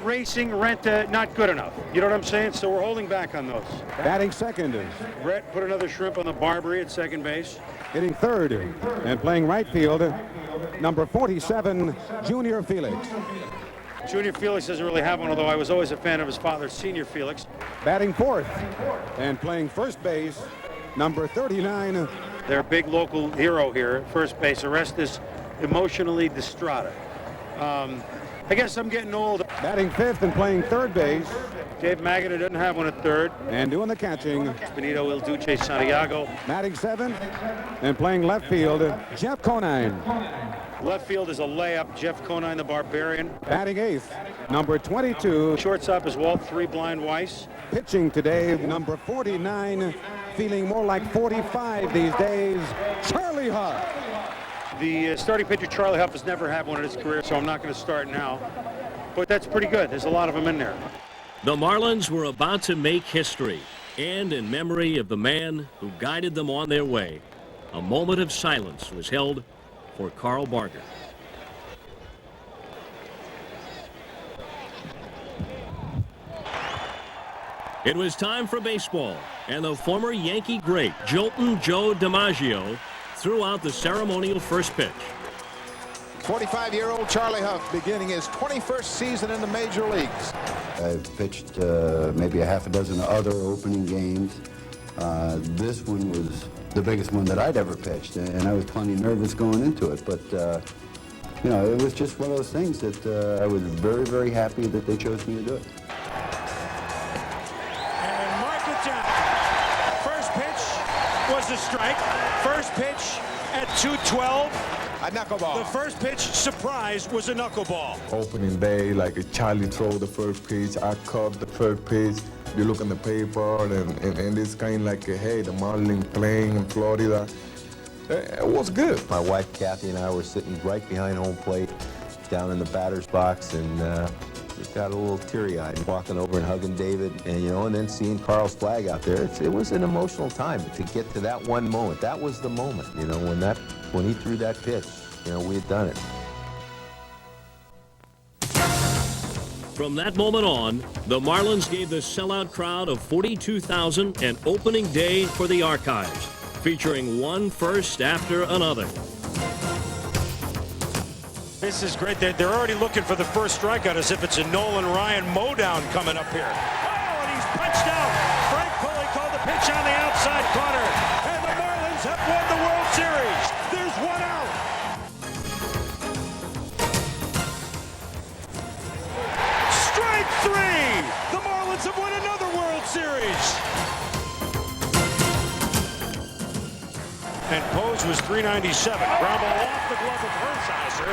racing, renta, not good enough. You know what I'm saying? So we're holding back on those. Batting second. Brett put another shrimp on the Barbary at second base. Hitting third and playing right field, number 47, Junior Felix. Junior Felix doesn't really have one, although I was always a fan of his father, Senior Felix. Batting fourth and playing first base, number 39. Their big local hero here at first base, Orestes Emotionally Distrata. I guess I'm getting old. Batting fifth and playing third base. Dave Magida doesn't have one at third. And doing the catching. Benito Il Duce Santiago. Batting seventh and playing left field, Jeff Conine. Left field is a layup, Jeff Conine, the Barbarian. Batting eighth, number 22. Shortstop is Walt Three Blind Weiss. Pitching today, number 49, feeling more like 45 these days, Charlie Huff. The starting pitcher, Charlie Huff, has never had one in his career, so I'm not going to start now. But that's pretty good. There's a lot of them in there. The Marlins were about to make history, and in memory of the man who guided them on their way, a moment of silence was held for Carl Barger. It was time for baseball, and the former Yankee great, Joltin' Joe DiMaggio, threw out the ceremonial first pitch. 45-year-old Charlie Huff beginning his 21st season in the major leagues. I've pitched maybe a half a dozen other opening games. This one was the biggest one that I'd ever pitched, and I was plenty nervous going into it. But, you know, it was just one of those things that I was very, very happy that they chose me to do it. And mark it down. First pitch was a strike. First pitch at 212. A knuckleball. The first pitch, surprise, was a knuckleball. Opening day, like Charlie throw the first pitch, I caught the first pitch. You look in the paper, and it's kind of like, hey, the Marlins playing in Florida. It was good. My wife, Kathy, and I were sitting right behind home plate, down in the batter's box, and we got a little teary-eyed, walking over and hugging David, and you know, and then seeing Carl's flag out there. It was an emotional time to get to that one moment. That was the moment, you know, when he threw that pitch. You know, we had done it. From that moment on, the Marlins gave the sellout crowd of 42,000 an opening day for the archives, featuring one first after another. This is great. They're already looking for the first strikeout as if it's a Nolan Ryan mowdown coming up here. Oh, and he's punched out. Frank Pulley called the pitch on the outside corner. And the Marlins have won the World Series. There's one out. Strike three. The Marlins have won another World Series. And Pose was 397. Ground ball off the glove of Hershiser.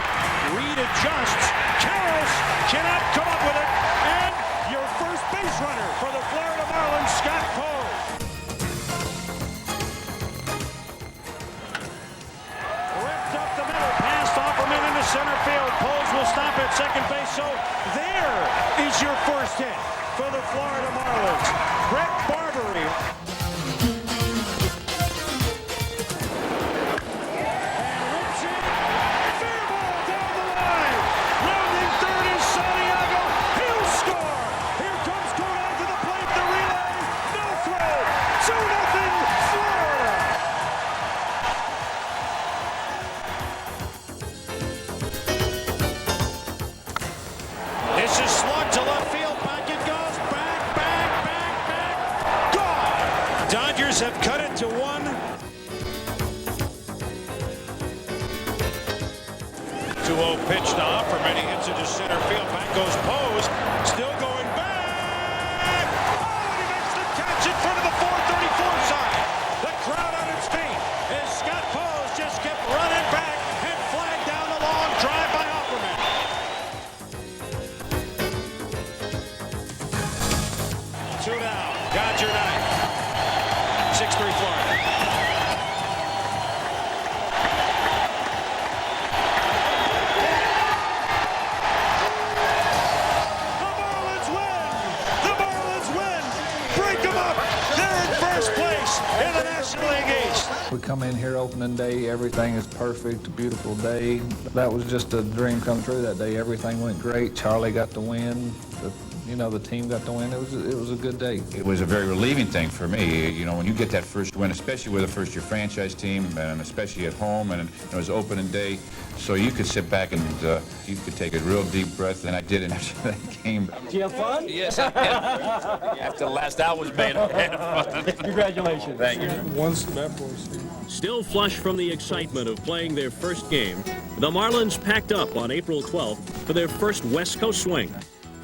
Reed adjusts. Karros cannot come up with it. And your first base runner for the Florida Marlins, Scott Pose. Ripped up the middle. Passed Offerman into center field. Pose will stop at second base. So there is your first hit for the Florida Marlins. Brett Barbary. 2-0 pitch to Offerman. He hits it to center field. Back goes Pose. Still going back. Oh, and he makes the catch in front of the 434 side. The crowd on its feet as Scott Pose just kept running back and flagged down a long drive by Offerman. 2 down. Got your night. 6-3 Florida. We come in here opening day, everything is perfect, a beautiful day. That was just a dream come true that day. Everything went great. Charlie got the win. The team got the win. It was a good day. It was a very relieving thing for me. You know, when you get that first win, especially with a first-year franchise team, and especially at home, and it was opening day, so you could sit back and you could take a real deep breath, and I did it after that game. Did you have fun? Yes, I did. After the last hour was made, I had fun. Congratulations. Thank you. Still flush from the excitement of playing their first game, the Marlins packed up on April 12th for their first West Coast swing.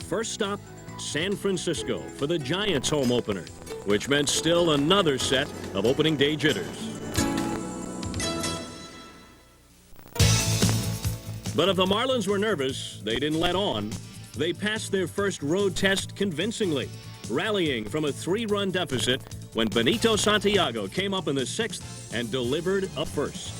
First stop, San Francisco for the Giants home opener, which meant still another set of opening day jitters. But if the Marlins were nervous, they didn't let on. They passed their first road test convincingly, rallying from a 3-run deficit when Benito Santiago came up in the 6th and delivered a first.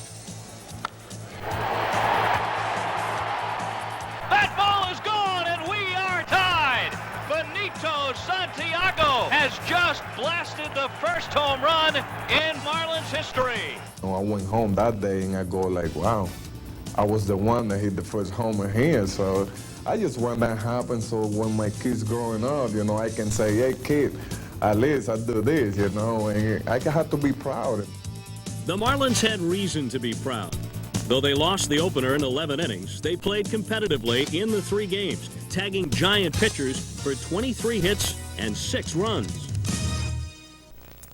That ball is gone, and we are tied. Benito Santiago has just blasted the first home run in Marlins history. I went home that day and I go like, wow, I was the one that hit the first homer here. So I just want that happen so when my kids growing up, I can say, hey, kid, at least I do this, and I have to be proud. The Marlins had reason to be proud. Though they lost the opener in 11 innings, they played competitively in the 3 games, tagging Giant pitchers for 23 hits and 6 runs.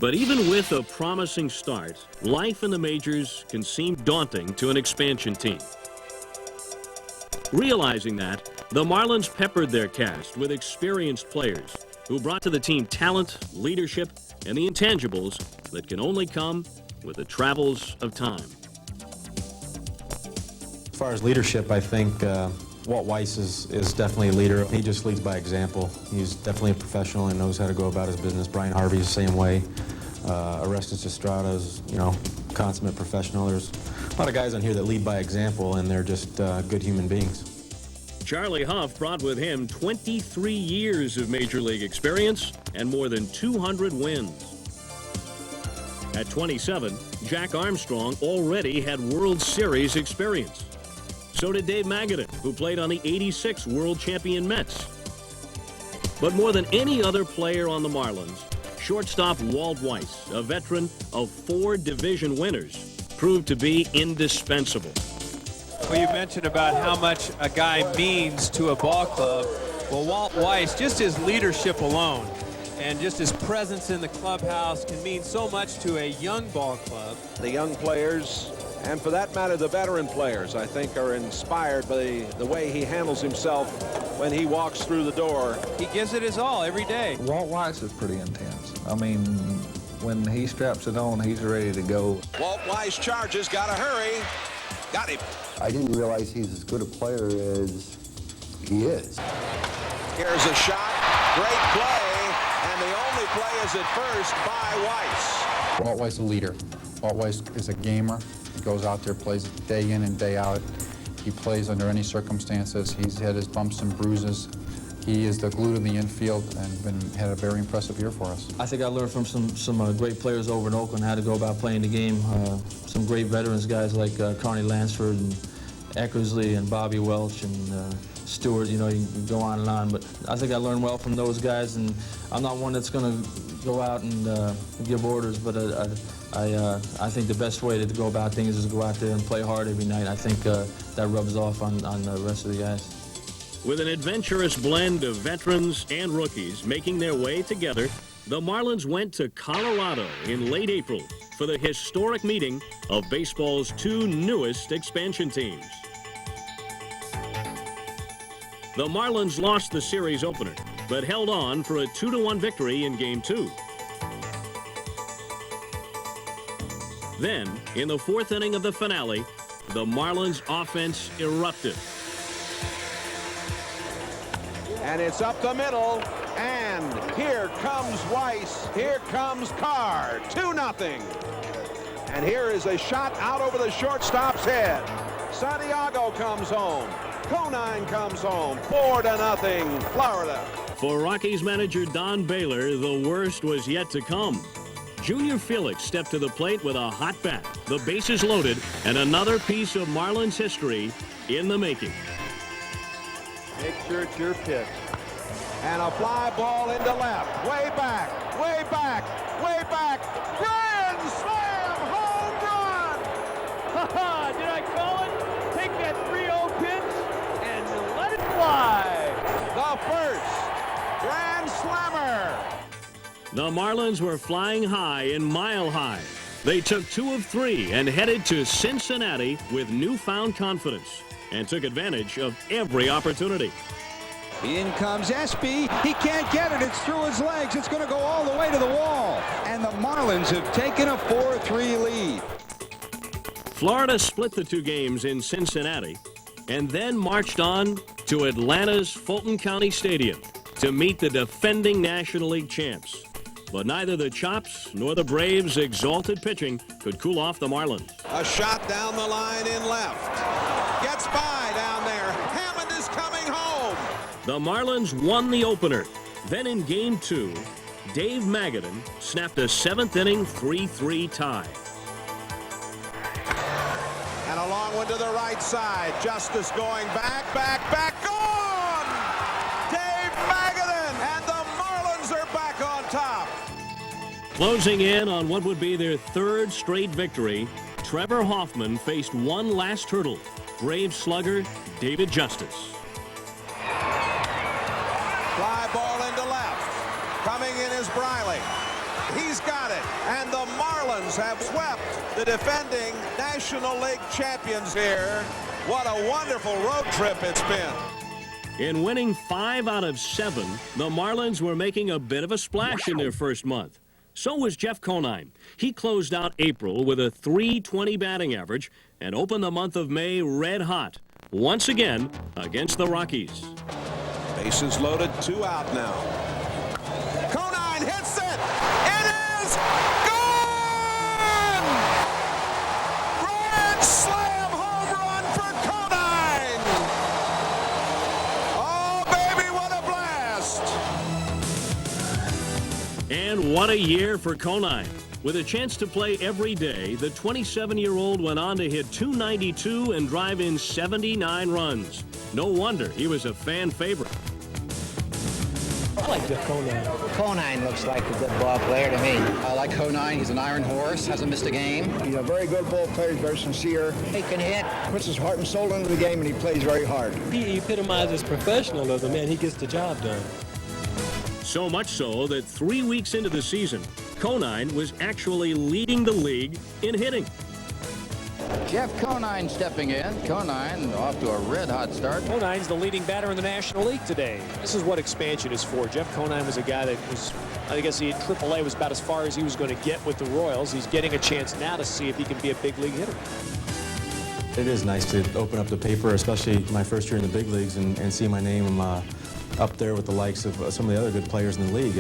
But even with a promising start, life in the majors can seem daunting to an expansion team. Realizing that, the Marlins peppered their cast with experienced players who brought to the team talent, leadership, and the intangibles that can only come with the travels of time. As far as leadership, I think Walt Weiss is definitely a leader. He just leads by example. He's definitely a professional and knows how to go about his business. Brian Harvey's the same way. Orestes Estrada's, consummate professional. There's a lot of guys on here that lead by example, and they're just good human beings. Charlie Huff brought with him 23 years of Major League experience and more than 200 wins. At 27, Jack Armstrong already had World Series experience. So did Dave Magadan, who played on the '86 World Champion Mets. But more than any other player on the Marlins, shortstop Walt Weiss, a veteran of 4 division winners, proved to be indispensable. Well, you mentioned about how much a guy means to a ball club. Well, Walt Weiss, just his leadership alone and just his presence in the clubhouse can mean so much to a young ball club. The young players, and for that matter, the veteran players, I think, are inspired by the way he handles himself when he walks through the door. He gives it his all every day. Walt Weiss is pretty intense. I mean, when he straps it on, he's ready to go. Walt Weiss charges, gotta hurry. Got him. I didn't realize he's as good a player as he is. Here's a shot, great play, and the only play is at first by Weiss. Walt Weiss is a leader. Walt Weiss is a gamer. He goes out there, plays day in and day out. He plays under any circumstances. He's had his bumps and bruises. He is the glue to the infield and had a very impressive year for us. I think I learned from some great players over in Oakland how to go about playing the game. Some great veterans, guys like Carney Lansford and Eckersley and Bobby Welch and Stewart. You can go on and on. But I think I learned well from those guys, and I'm not one that's going to go out and give orders, but I think the best way to go about things is to go out there and play hard every night. I think that rubs off on the rest of the guys. With an adventurous blend of veterans and rookies making their way together, the Marlins went to Colorado in late April for the historic meeting of baseball's 2 newest expansion teams. The Marlins lost the series opener, but held on for a 2-1 victory in Game 2. Then, in the 4th inning of the finale, the Marlins offense erupted. And it's up the middle, and here comes Weiss, here comes Carr, 2-0. And here is a shot out over the shortstop's head. Santiago comes home. Conine comes home, 4-0, Florida. For Rockies manager Don Baylor, the worst was yet to come. Junior Felix stepped to the plate with a hot bat, the bases loaded, and another piece of Marlins history in the making. Make sure it's your pitch. And a fly ball into left. Way back, way back, way back. Grand slam, home run! Ha-ha, did I call it? Take that 3-0 pitch and let it fly. The first Grand Slammer. The Marlins were flying high and mile high. They took 2 of 3 and headed to Cincinnati with newfound confidence and took advantage of every opportunity. In comes Espy. He can't get it. It's through his legs. It's going to go all the way to the wall. And the Marlins have taken a 4-3 lead. Florida split the 2 games in Cincinnati and then marched on to Atlanta's Fulton County Stadium to meet the defending National League champs. But neither the Chops nor the Braves' exalted pitching could cool off the Marlins. A shot down the line in left. Gets by down there. Hammond is coming home. The Marlins won the opener. Then in Game 2, Dave Magadan snapped a 7th inning 3-3 tie. And a long one to the right side. Justice going back, gone! Dave Magadan, and the Marlins are back on top. Closing in on what would be their 3rd straight victory, Trevor Hoffman faced one last hurdle, Braves slugger David Justice. Fly ball into left. Coming in is Briley. He's got it. And the Marlins have swept the defending National League champions here. What a wonderful road trip it's been. In winning 5 out of 7, the Marlins were making a bit of a splash in their first month. So was Jeff Conine. He closed out April with a .320 batting average and opened the month of May red hot, once again against the Rockies. Bases loaded, 2 out now. Conine hits it! It is gone! Grand slam home run for Conine! Oh, baby, what a blast! And what a year for Conine. With a chance to play every day, the 27-year-old went on to hit .292 and drive in 79 runs. No wonder he was a fan favorite. I like Jeff Conine. Conine looks like a good ball player to me. I like Conine. He's an iron horse, hasn't missed a game. He's a very good ball player, very sincere. He can hit. Puts his heart and soul into the game, and he plays very hard. He epitomizes professionalism, man. He gets the job done. So much so that 3 weeks into the season, Conine was actually leading the league in hitting. Jeff Conine stepping in. Conine off to a red-hot start. Conine's the leading batter in the National League today. This is what expansion is for. Jeff Conine was a guy that was, I guess he AAA was about as far as he was going to get with the Royals. He's getting a chance now to see if he can be a big league hitter. It is nice to open up the paper, especially my first year in the big leagues, and see my name up there with the likes of some of the other good players in the league.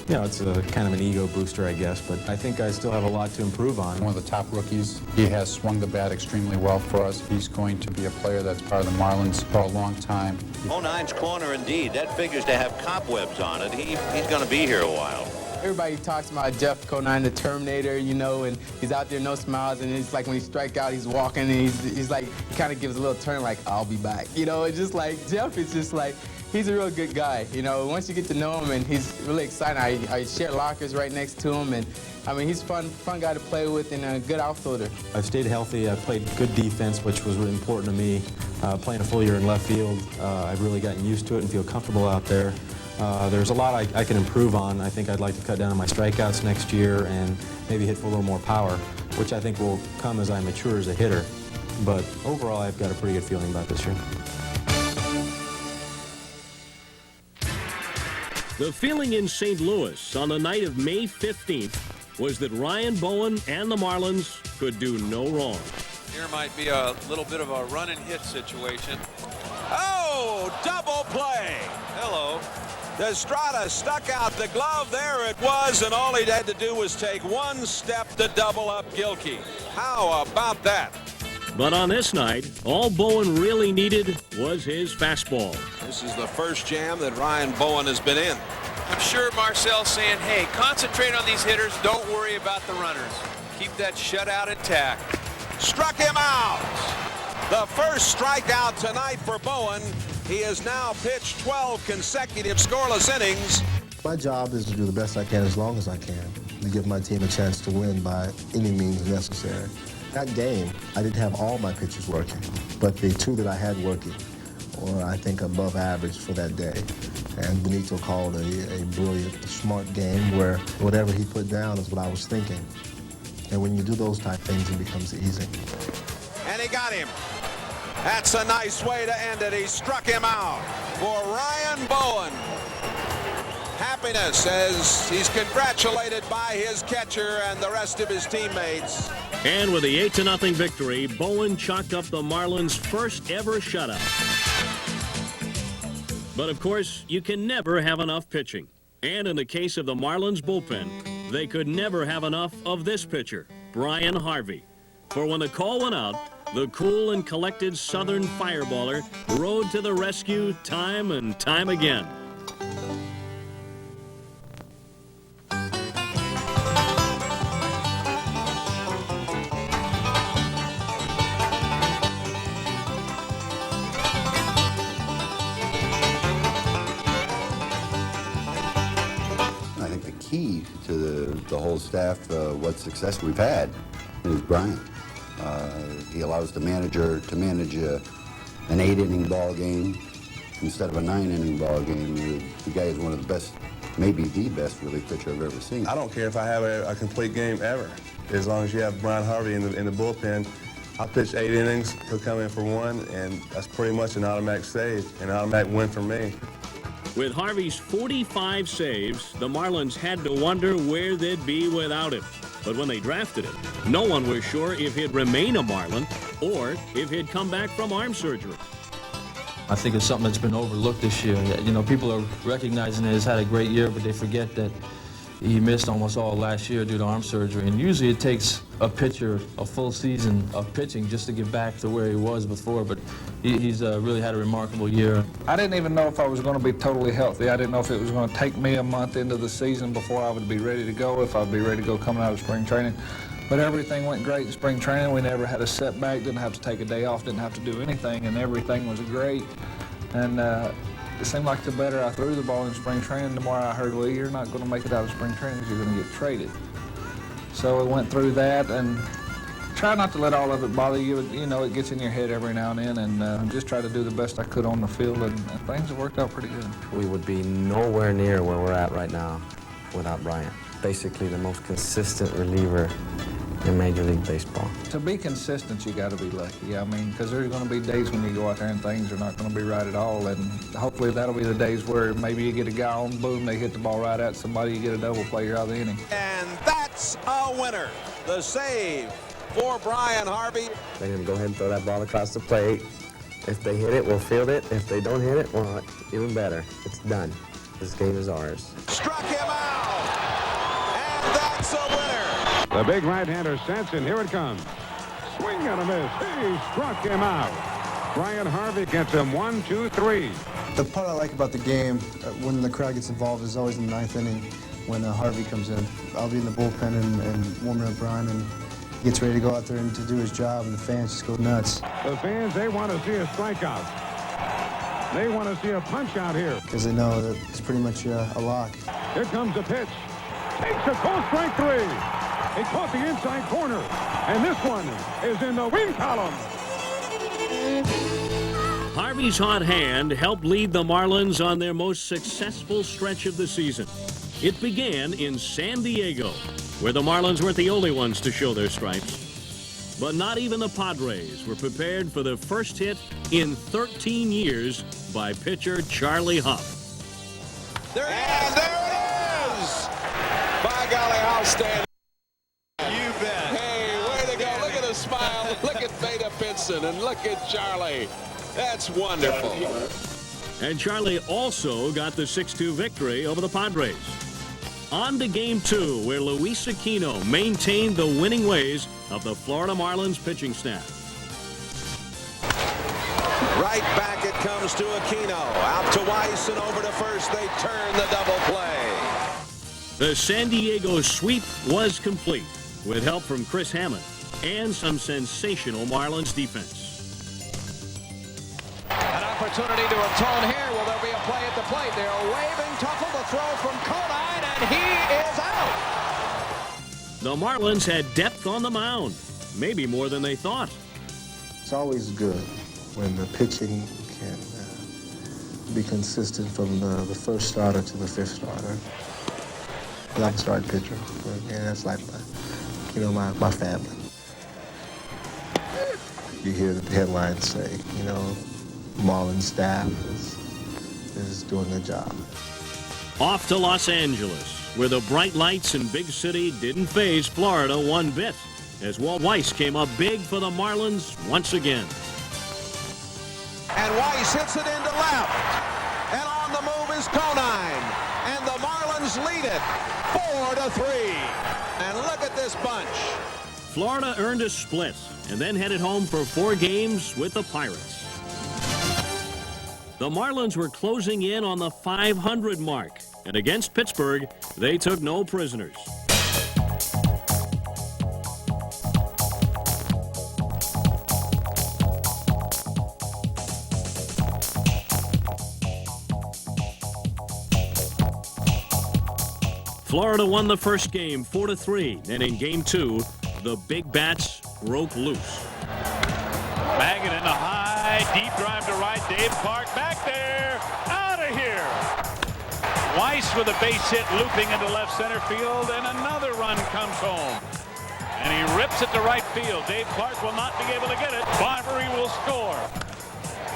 You know, it's a kind of an ego booster, I guess, but I think I still have a lot to improve on. One of the top rookies. He has swung the bat extremely well for us. He's going to be a player that's part of the Marlins for a long time. Conine's corner, indeed. That figures to have cobwebs on it. He's going to be here a while. Everybody talks about Jeff Conine, the Terminator, you know, and he's out there, no smiles, and it's like when he strikes out, he's walking, and he's like, he kind of gives a little turn like, I'll be back. You know, it's just like, Jeff is just like, he's a real good guy. You know, once you get to know him, and he's really exciting. I share lockers right next to him, and I mean, he's fun guy to play with and a good outfielder. I've stayed healthy. I've played good defense, which was really important to me. Playing a full year in left field, I've really gotten used to it and feel comfortable out there. There's a lot I can improve on. I think I'd like to cut down on my strikeouts next year and maybe hit for a little more power, which I think will come as I mature as a hitter. But overall, I've got a pretty good feeling about this year. The feeling in St. Louis on the night of May 15th was that Ryan Bowen and the Marlins could do no wrong. Here might be a little bit of a run and hit situation. Oh, double play. Hello. Estrada stuck out the glove. There it was, and all he had to do was take one step to double up Gilkey. How about that? But on this night, all Bowen really needed was his fastball. This is the first jam that Ryan Bowen has been in. I'm sure Marcel's saying, hey, concentrate on these hitters. Don't worry about the runners. Keep that shutout intact. Struck him out. The first strikeout tonight for Bowen. He has now pitched 12 consecutive scoreless innings. My job is to do the best I can as long as I can, to give my team a chance to win by any means necessary. That game, I didn't have all my pitchers working, but the two that I had working were, I think, above average for that day. And Benito called a brilliant, smart game where whatever he put down is what I was thinking. And when you do those type things, it becomes easy. And he got him. That's a nice way to end it. He struck him out for Ryan Bowen. Happiness as he's congratulated by his catcher and the rest of his teammates. And with the 8-0 victory, Bowen chalked up the Marlins' first ever shutout. But of course, you can never have enough pitching. And in the case of the Marlins bullpen, they could never have enough of this pitcher, Brian Harvey. For when the call went out, the cool and collected Southern fireballer rode to the rescue time and time again. I think the key to the whole staff, what success we've had, is Brian. He allows the manager to manage an 8-inning ball game instead of a 9-inning ball game. The guy is one of the best, maybe the best relief pitcher I've ever seen. I don't care if I have a complete game ever. As long as you have Brian Harvey in the bullpen, I'll pitch 8 innings, he'll come in for 1, and that's pretty much an automatic save, an automatic win for me. With Harvey's 45 saves, the Marlins had to wonder where they'd be without him. But when they drafted him, no one was sure if he'd remain a Marlin or if he'd come back from arm surgery. I think it's something that's been overlooked this year. You know, people are recognizing that he's had a great year, but they forget that he missed almost all last year due to arm surgery. And usually it takes a pitcher a full season of pitching just to get back to where he was before. But he's really had a remarkable year. I didn't even know if I was going to be totally healthy. I didn't know if it was going to take me a month into the season before I would be ready to go, if I'd be ready to go coming out of spring training. But everything went great in spring training. We never had a setback, didn't have to take a day off, didn't have to do anything, and everything was great. And it seemed like the better I threw the ball in spring training, the more I heard, well, you're not going to make it out of spring training because you're going to get traded. So we went through that and try not to let all of it bother you. You know, it gets in your head every now and then, and just try to do the best I could on the field, and things have worked out pretty good. We would be nowhere near where we're at right now without Bryant. Basically the most consistent reliever in Major League Baseball. To be consistent, you got to be lucky. I mean, because there's going to be days when you go out there and things are not going to be right at all, and hopefully that'll be the days where maybe you get a guy on, boom, they hit the ball right at somebody, you get a double play, you're out of the inning. And that's a winner. The save for Brian Harvey. Let him go ahead and throw that ball across the plate. If they hit it, we'll field it. If they don't hit it, well, even better. It's done. This game is ours. Struck him out. And that's a winner. The big right-hander sets, and here it comes. Swing and a miss. He struck him out. Brian Harvey gets him 1, 2, 3. The part I like about the game, when the crowd gets involved, is always in the 9th inning when Harvey comes in. I'll be in the bullpen and warming up Brian, and he gets ready to go out there and to do his job, and the fans just go nuts. The fans, they want to see a strikeout. They want to see a punch out here. Because they know that it's pretty much a lock. Here comes the pitch. Takes a close strike 3. He caught the inside corner, and this one is in the win column. Harvey's hot hand helped lead the Marlins on their most successful stretch of the season. It began in San Diego, where the Marlins weren't the only ones to show their stripes. But not even the Padres were prepared for the first hit in 13 years by pitcher Charlie Hough. There it is! By golly, how stand. You bet. Hey, way to go. Look at the smile. Look at Veda Pinson and look at Charlie. That's wonderful. And Charlie also got the 6-2 victory over the Padres. On to Game 2, where Luis Aquino maintained the winning ways of the Florida Marlins pitching staff. Right back it comes to Aquino. Out to Weiss and over to first. They turn the double play. The San Diego sweep was complete with help from Chris Hammond and some sensational Marlins defense. An opportunity to atone here. Will there be a play at the plate? They're waving. Tuffle to throw from Conine, and he is out. The Marlins had depth on the mound, maybe more than they thought. It's always good when the pitching can be consistent from the first starter to the fifth starter. I like to start pitcher, and that's like my family. You hear the headlines say, Marlins staff is doing their job. Off to Los Angeles, where the bright lights in big city didn't faze Florida one bit, as Walt Weiss came up big for the Marlins once again. And Weiss hits it into left. And on the move is Conine. And the Marlins lead it 4-3. And look at this bunch. Florida earned a split and then headed home for 4 games with the Pirates. The Marlins were closing in on the 500 mark, and against Pittsburgh, they took no prisoners. Florida won the first game 4-3, and in Game 2, the Big Bats broke loose. Banging in the high, deep drive to right. Dave Clark back there, out of here. Weiss with a base hit, looping into left center field, and another run comes home. And he rips it to right field. Dave Clark will not be able to get it. Barbary will score.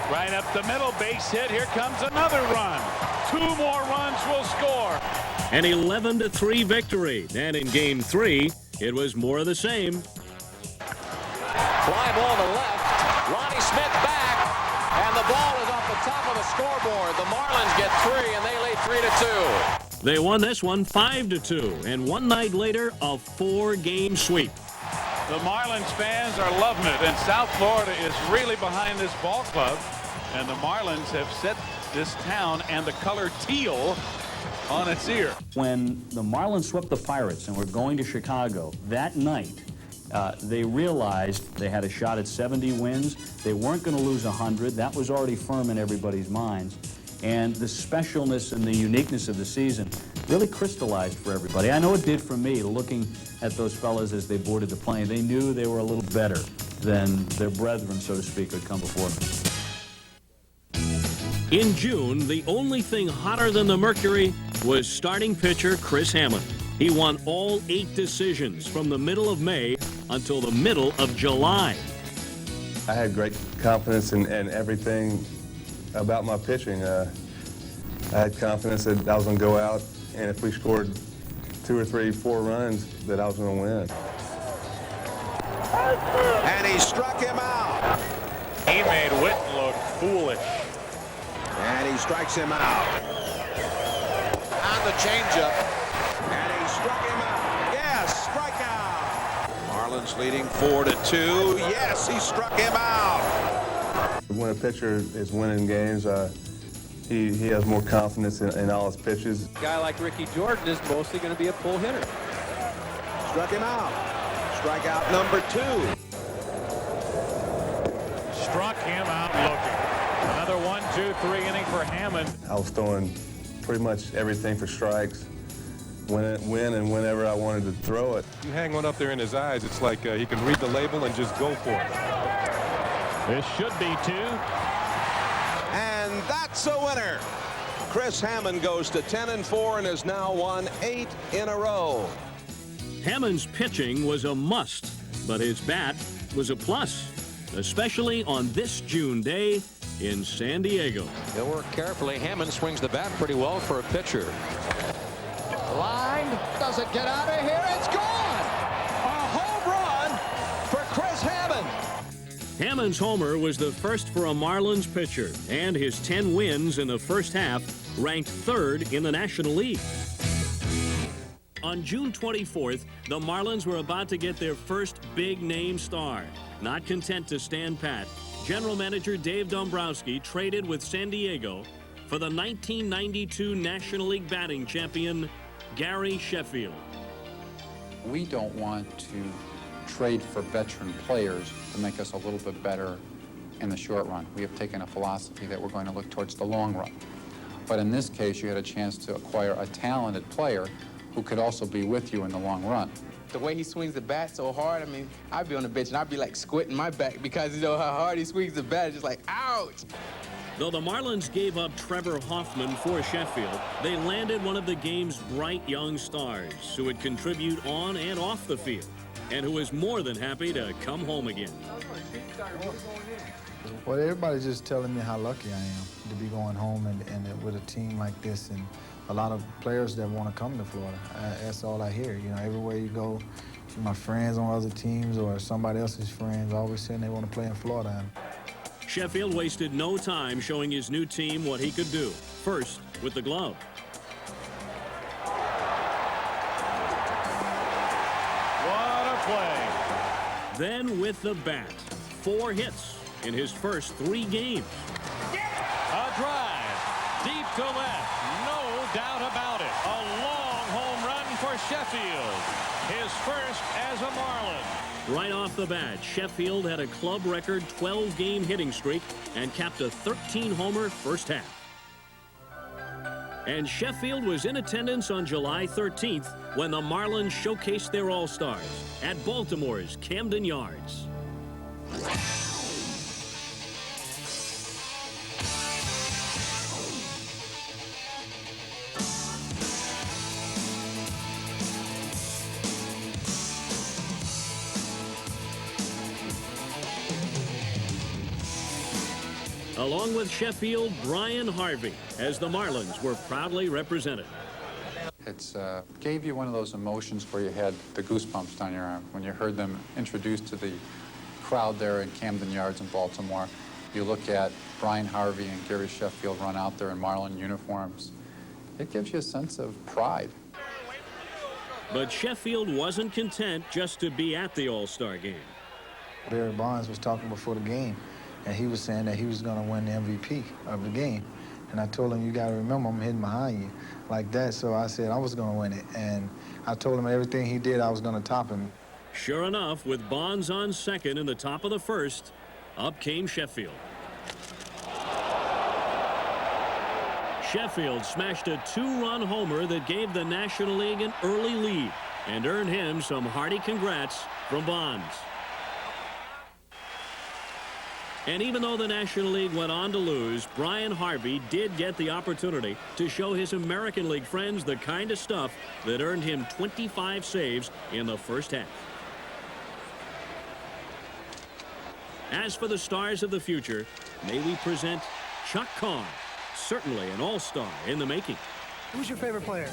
Right up the middle, base hit. Here comes another run. 2 more runs will score. An 11-3 victory. And in Game 3, it was more of the same. Fly ball to left. Ronnie Smith back. And the ball is off the top of the scoreboard. The Marlins get 3, and they lead 3-2. They won this one 5-2. And one night later, a 4-game sweep. The Marlins fans are loving it. And South Florida is really behind this ball club. And the Marlins have set this town and the color teal on its ear. When the Marlins swept the Pirates and were going to Chicago that night, they realized they had a shot at 70 wins. They weren't going to lose 100. That was already firm in everybody's minds. And the specialness and the uniqueness of the season really crystallized for everybody. I know it did for me, looking at those fellas as they boarded the plane. They knew they were a little better than their brethren, so to speak, who had come before them. In June, the only thing hotter than the mercury was starting pitcher Chris Hammond. He won all 8 decisions from the middle of May until the middle of July. I had great confidence in everything about my pitching. I had confidence that I was going to go out, and if we scored 2 or 3, 4 runs, that I was going to win. And he struck him out. He made Witten look foolish. And he strikes him out. On the changeup. And he struck him out. Yes, strikeout. Marlins leading 4-2. Yes, he struck him out. When a pitcher is winning games, he has more confidence in all his pitches. A guy like Ricky Jordan is mostly going to be a pull hitter. Struck him out. Strikeout number 2. Struck him out looking. Another 1-2-3 inning for Hammond. I was throwing pretty much everything for strikes, when and whenever I wanted to throw it. You hang one up there in his eyes, it's like he can read the label and just go for it. This should be 2. And that's a winner. Chris Hammond goes to 10-4 and has now won 8 in a row. Hammond's pitching was a must, but his bat was a plus, especially on this June day in San Diego. He'll work carefully. Hammond swings the bat pretty well for a pitcher. Line, does it get out of here? It's gone! A home run for Chris Hammond. Hammond's homer was the first for a Marlins pitcher, and his 10 wins in the first half ranked third in the National League. On June 24th, the Marlins were about to get their first big-name star. Not content to stand pat, General Manager Dave Dombrowski traded with San Diego for the 1992 National League batting champion, Gary Sheffield. We don't want to trade for veteran players to make us a little bit better in the short run. We have taken a philosophy that we're going to look towards the long run. But in this case, you had a chance to acquire a talented player who could also be with you in the long run. The way he swings the bat so hard, I mean, I'd be on the bench and I'd be like squinting my back because you know how hard he swings the bat. It's just like, ouch! Though the Marlins gave up Trevor Hoffman for Sheffield, they landed one of the game's bright young stars who would contribute on and off the field, and who is more than happy to come home again. Well, everybody's just telling me how lucky I am to be going home and with a team like this, and a lot of players that want to come to Florida. That's all I hear. You know, everywhere you go, my friends on other teams or somebody else's friends always saying they want to play in Florida. Sheffield wasted no time showing his new team what he could do. First, with the glove. What a play. Then with the bat. 4 hits in his first 3 games. A drive. Deep to left. No doubt about it. A long home run for Sheffield. His first as a Marlin. Right off the bat, Sheffield had a club record 12-game hitting streak and capped a 13-homer first half. And Sheffield was in attendance on July 13th when the Marlins showcased their All-Stars at Baltimore's Camden Yards. Along with Sheffield, Brian Harvey, as the Marlins were proudly represented. It gave you one of those emotions where you had the goosebumps down your arm when you heard them introduced to the crowd there in Camden Yards in Baltimore. You look at Brian Harvey and Gary Sheffield run out there in Marlin uniforms. It gives you a sense of pride. But Sheffield wasn't content just to be at the All-Star game. Barry Bonds was talking before the game, and he was saying that he was going to win the MVP of the game. And I told him, you got to remember, I'm hitting behind you like that. So I said I was going to win it. And I told him everything he did, I was going to top him. Sure enough, with Bonds on second in the top of the first, up came Sheffield. Sheffield smashed a 2-run homer that gave the National League an early lead and earned him some hearty congrats from Bonds. And even though the National League went on to lose, Brian Harvey did get the opportunity to show his American League friends the kind of stuff that earned him 25 saves in the first half. As for the stars of the future, may we present Chuck Carr, certainly an all-star in the making. Who's your favorite player?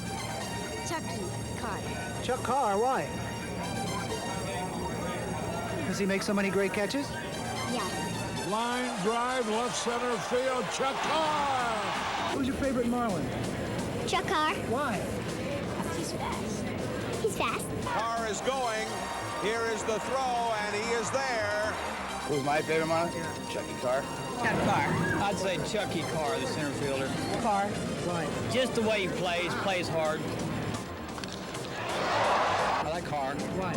Chucky Carr. Chuck Carr, why? Does he make so many great catches? Yes. Line drive, left center field, Chuck Carr. Who's your favorite Marlin? Chuck Carr. Why? He's fast. He's fast. Carr is going. Here is the throw, and he is there. Who's my favorite Marlin? Chucky Carr. Chuck Carr. I'd say Chucky Carr, the center fielder. Carr. Why? Just the way he plays hard. I like Carr. Why?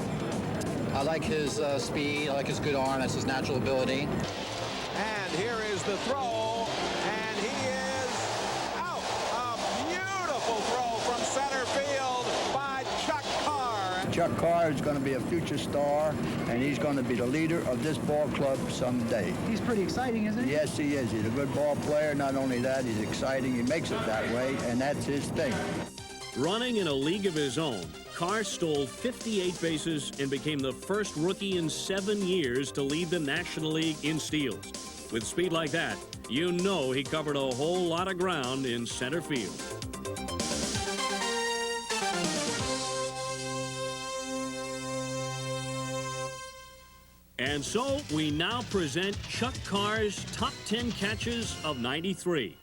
I like his speed. I like his good arm. That's his natural ability. And here is the throw, and he is out. A beautiful throw from center field by Chuck Carr. Chuck Carr is going to be a future star, and he's going to be the leader of this ball club someday. He's pretty exciting, isn't he? Yes, he is. He's a good ball player. Not only that, he's exciting. He makes it that way, and that's his thing. Running in a league of his own, Carr stole 58 bases and became the first rookie in 7 years to lead the National League in steals. With speed like that, You know he covered a whole lot of ground in center field. And so we now present Chuck Carr's top 10 catches of '93.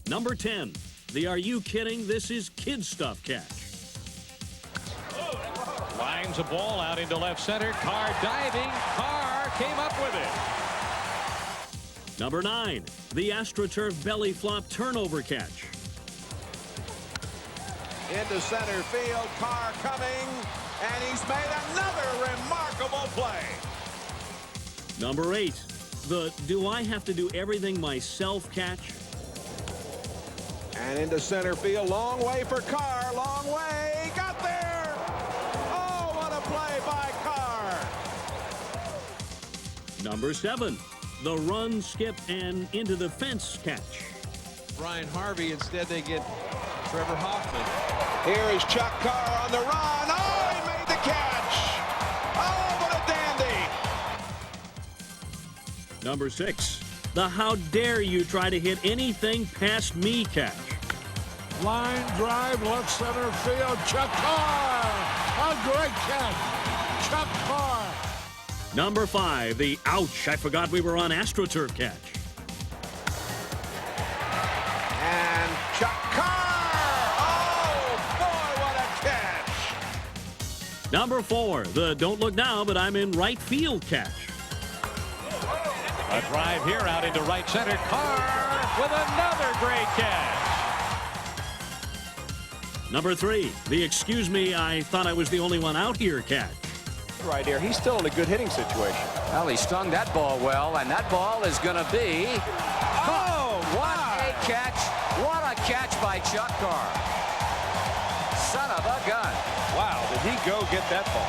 Number 10, the Are You Kidding? This is Kid Stuff catch. Lines a ball out into left center. Carr diving. Carr came up with it. Number 9, the AstroTurf belly flop turnover catch. Into center field. Carr coming. And he's made another remarkable play. Number 8, the Do I Have to Do Everything Myself catch. And into center field. Long way for Carr. Long way. Got there. Oh, what a play by Carr. Number 7, the run, skip, and into the fence catch. Brian Harvey, instead they get Trevor Hoffman. Here is Chuck Carr on the run. Oh, he made the catch. Oh, what a dandy. Number 6, the How Dare You Try to Hit Anything Past Me catch. Line drive, left center field. Chuck Carr. A great catch. Chuck Carr. Number 5, the Ouch, I forgot we were on AstroTurf catch. And Chuck Carr. Oh, boy, what a catch. Number 4, the Don't Look Now, but I'm in right field catch. A drive here out into right center. Carr with another great catch. Number 3, the Excuse Me, I Thought I Was the Only One Out Here catch. Right here, he's still in a good hitting situation. Well, he stung that ball well, and that ball is going to be... Oh, what a catch. What a catch by Chuck Carr. Son of a gun. Wow, did he go get that ball?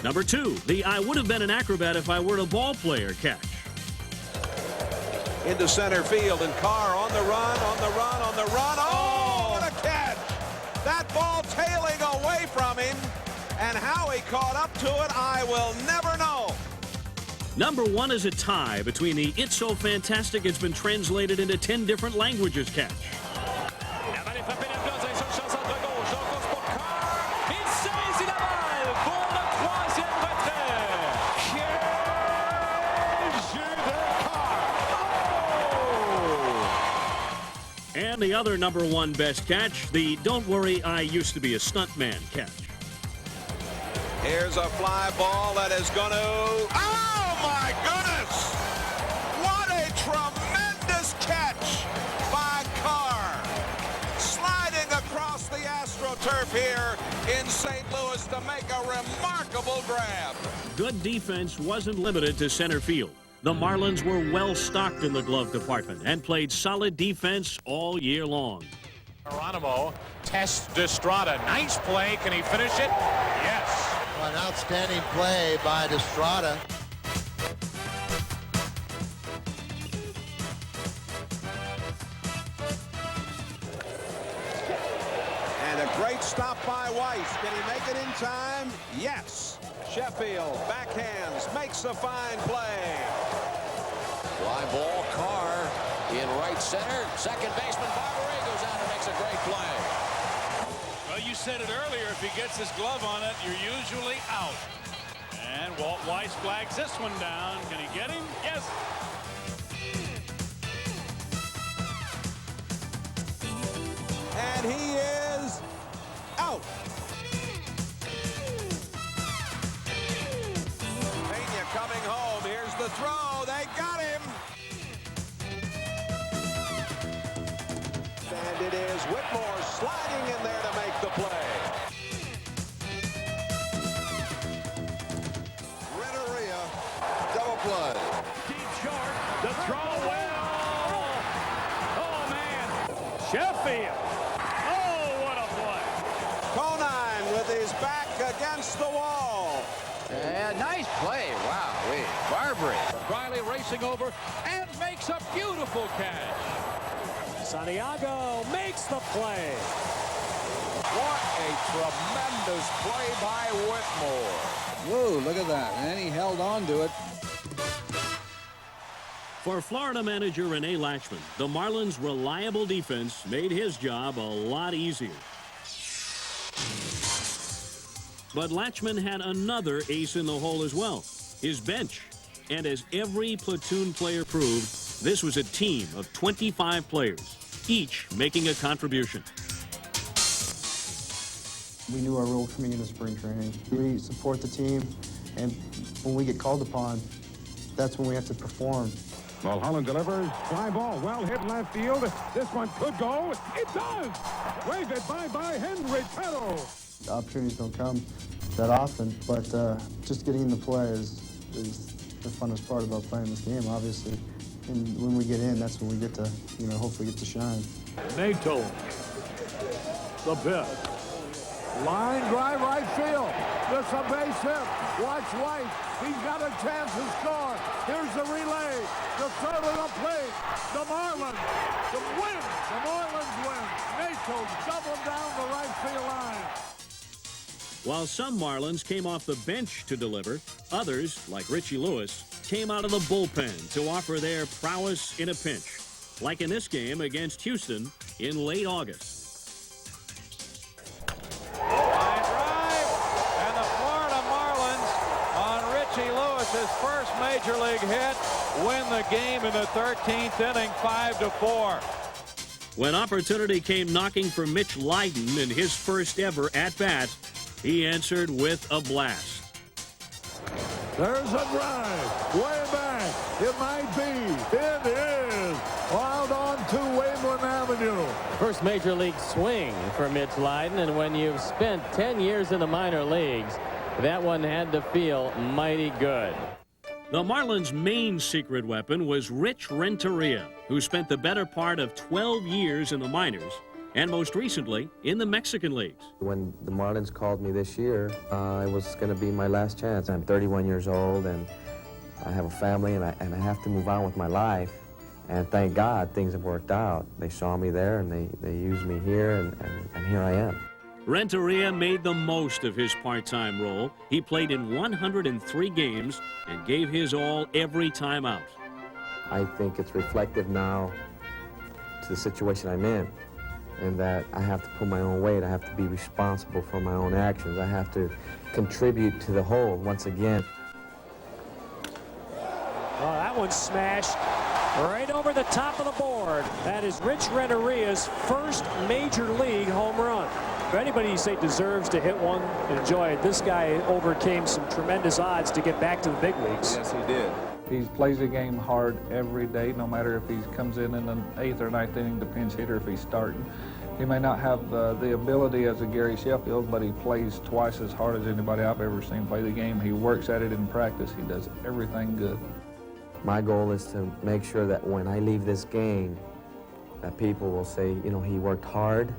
Number 2, the I Would Have Been an Acrobat If I Were a Ball Player catch. Into center field, and Carr on the run, on the run, on the run. Oh, what a catch. That ball tailing away from him. And how he caught up to it, I will never know. Number 1 is a tie between the It's So Fantastic It's Been Translated into 10 different languages catch. And the other number 1 best catch, the Don't Worry, I Used to Be a Stuntman catch. Here's a fly ball that is going to... Oh, my goodness! What a tremendous catch by Carr. Sliding across the AstroTurf here in St. Louis to make a remarkable grab. Good defense wasn't limited to center field. The Marlins were well stocked in the glove department and played solid defense all year long. Geronimo tests Destrada. Nice play. Can he finish it? Yes. An outstanding play by Destrada. And a great stop by Weiss. Can he make it in time? Yes. Sheffield backhands, makes a fine play. Fly ball, Carr in right center. Second baseman Barberé goes out and makes a great play. Well, you said it earlier, if he gets his glove on it, you're usually out. And Walt Weiss flags this one down. Can he get him? Yes. And he is out. Pena coming home. Here's the throw. They got him. And it is Whitmore sliding in there to make the play. Renteria, double play. Deep short. The throw well. Oh, man. Sheffield. Oh, what a play. Conine with his back against the wall. And nice play. Wow. Barberé. Riley racing over and makes a beautiful catch. Santiago makes the play. What a tremendous play by Whitmore. Whoa, look at that. And he held on to it. For Florida manager Rene Lachemann, the Marlins' reliable defense made his job a lot easier. But Lachemann had another ace in the hole as well, his bench. And as every platoon player proved, this was a team of 25 players, each making a contribution. We knew our role coming into spring training. We support the team, and when we get called upon, that's when we have to perform. Mulholland delivers. Fly ball, well hit left field. This one could go. It does! Wave it by Henry Petto. The opportunities don't come that often, but just getting into play is the funnest part about playing this game, obviously. And when we get in, that's when we get to, hopefully get to shine. Nato, the pitch. Line drive right field. There's a base hit. Watch White. He's got a chance to score. Here's the relay. The third of the plate. The Marlins win. The Marlins win. Nato doubled down the right field line. While some Marlins came off the bench to deliver, others, like Richie Lewis, came out of the bullpen to offer their prowess in a pinch, like in this game against Houston in late August. His first major league hit, win the game in the 13th inning, 5-4. When opportunity came knocking for Mitch Leiden in his first ever at-bat, he answered with a blast. There's a drive, way back. It might be. It is. Wild on to Waveland Avenue. First major league swing for Mitch Leiden, and when you've spent 10 years in the minor leagues, that one had to feel mighty good. The Marlins' main secret weapon was Rich Renteria, who spent the better part of 12 years in the minors and most recently in the Mexican leagues. When the Marlins called me this year, it was going to be my last chance. I'm 31 years old and I have a family and I have to move on with my life. And thank God things have worked out. They saw me there and they used me here and here I am. Renteria made the most of his part-time role. He played in 103 games and gave his all every time out. I think it's reflective now to the situation I'm in that I have to pull my own weight. I have to be responsible for my own actions. I have to contribute to the whole once again. Oh, that one's smashed right over the top of the board. That is Rich Renteria's first major league home run. If anybody you say deserves to hit one, enjoy it. This guy overcame some tremendous odds to get back to the big leagues. Yes, he did. He plays the game hard every day, no matter if he comes in the 8th or 9th inning to pinch hitter if he's starting. He may not have the ability as a Gary Sheffield, but he plays twice as hard as anybody I've ever seen play the game. He works at it in practice. He does everything good. My goal is to make sure that when I leave this game, that people will say, he worked hard,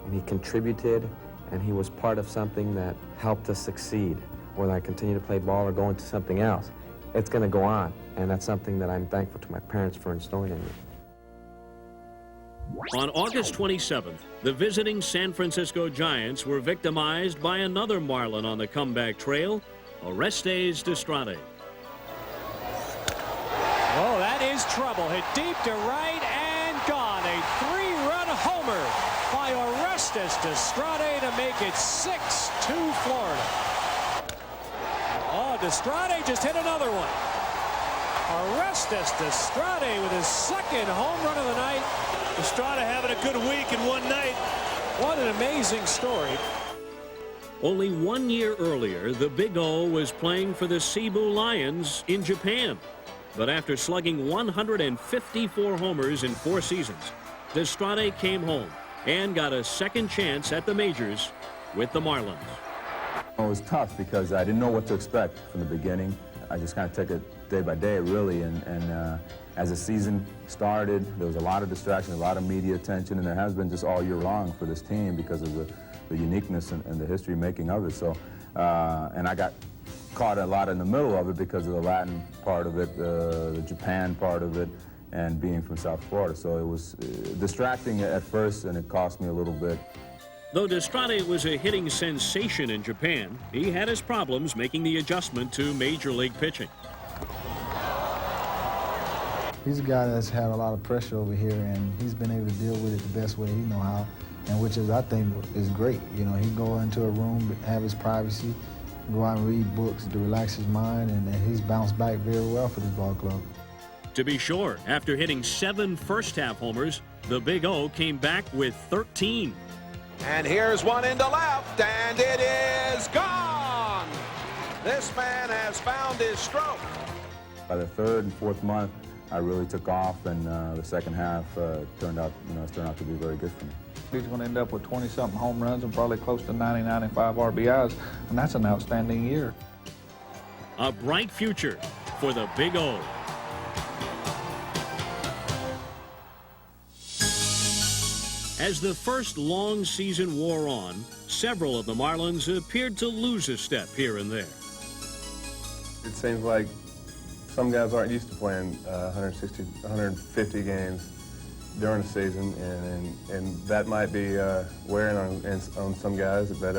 and he contributed, and he was part of something that helped us succeed. Whether I continue to play ball or go into something else, it's going to go on, and that's something that I'm thankful to my parents for instilling in me. On August 27th, the visiting San Francisco Giants were victimized by another Marlin on the comeback trail, Orestes Destrade. Oh, that is trouble. Hit deep to right and gone. A 3-run homer by Orestes Destrade to make it 6-2 Florida. Oh, Destrade just hit another one. Orestes Destrade with his second home run of the night. Destrade having a good week in one night. What an amazing story. Only 1 year earlier, the Big O was playing for the Cebu Lions in Japan. But after slugging 154 homers in 4 seasons, Destrade came home and got a second chance at the majors with the Marlins. It was tough because I didn't know what to expect from the beginning. I just kind of took it day by day, really, and as the season started, there was a lot of distraction, a lot of media attention, and there has been just all year long for this team because of the uniqueness and the history making of it. So, and I got caught a lot in the middle of it because of the Latin part of it, the Japan part of it, and being from South Florida. So it was distracting at first, and it cost me a little bit. Though Destrade was a hitting sensation in Japan, he had his problems making the adjustment to major league pitching. He's a guy that's had a lot of pressure over here, and he's been able to deal with it the best way he know how, and which is, I think, is great. You know, he can go into a room, have his privacy, go out and read books to relax his mind, and he's bounced back very well for this ball club. To be sure, after hitting 7 first-half homers, the Big O came back with 13. And here's one into left, and it is gone. This man has found his stroke. By the 3rd and 4th month, I really took off, and the second half turned out to be very good for me. He's going to end up with 20-something home runs and probably close to 90, 95 RBIs, and that's an outstanding year. A bright future for the Big O. As the first long season wore on, several of the Marlins appeared to lose a step here and there. It seems like some guys aren't used to playing 160, 150 games during the season, and that might be wearing on some guys, but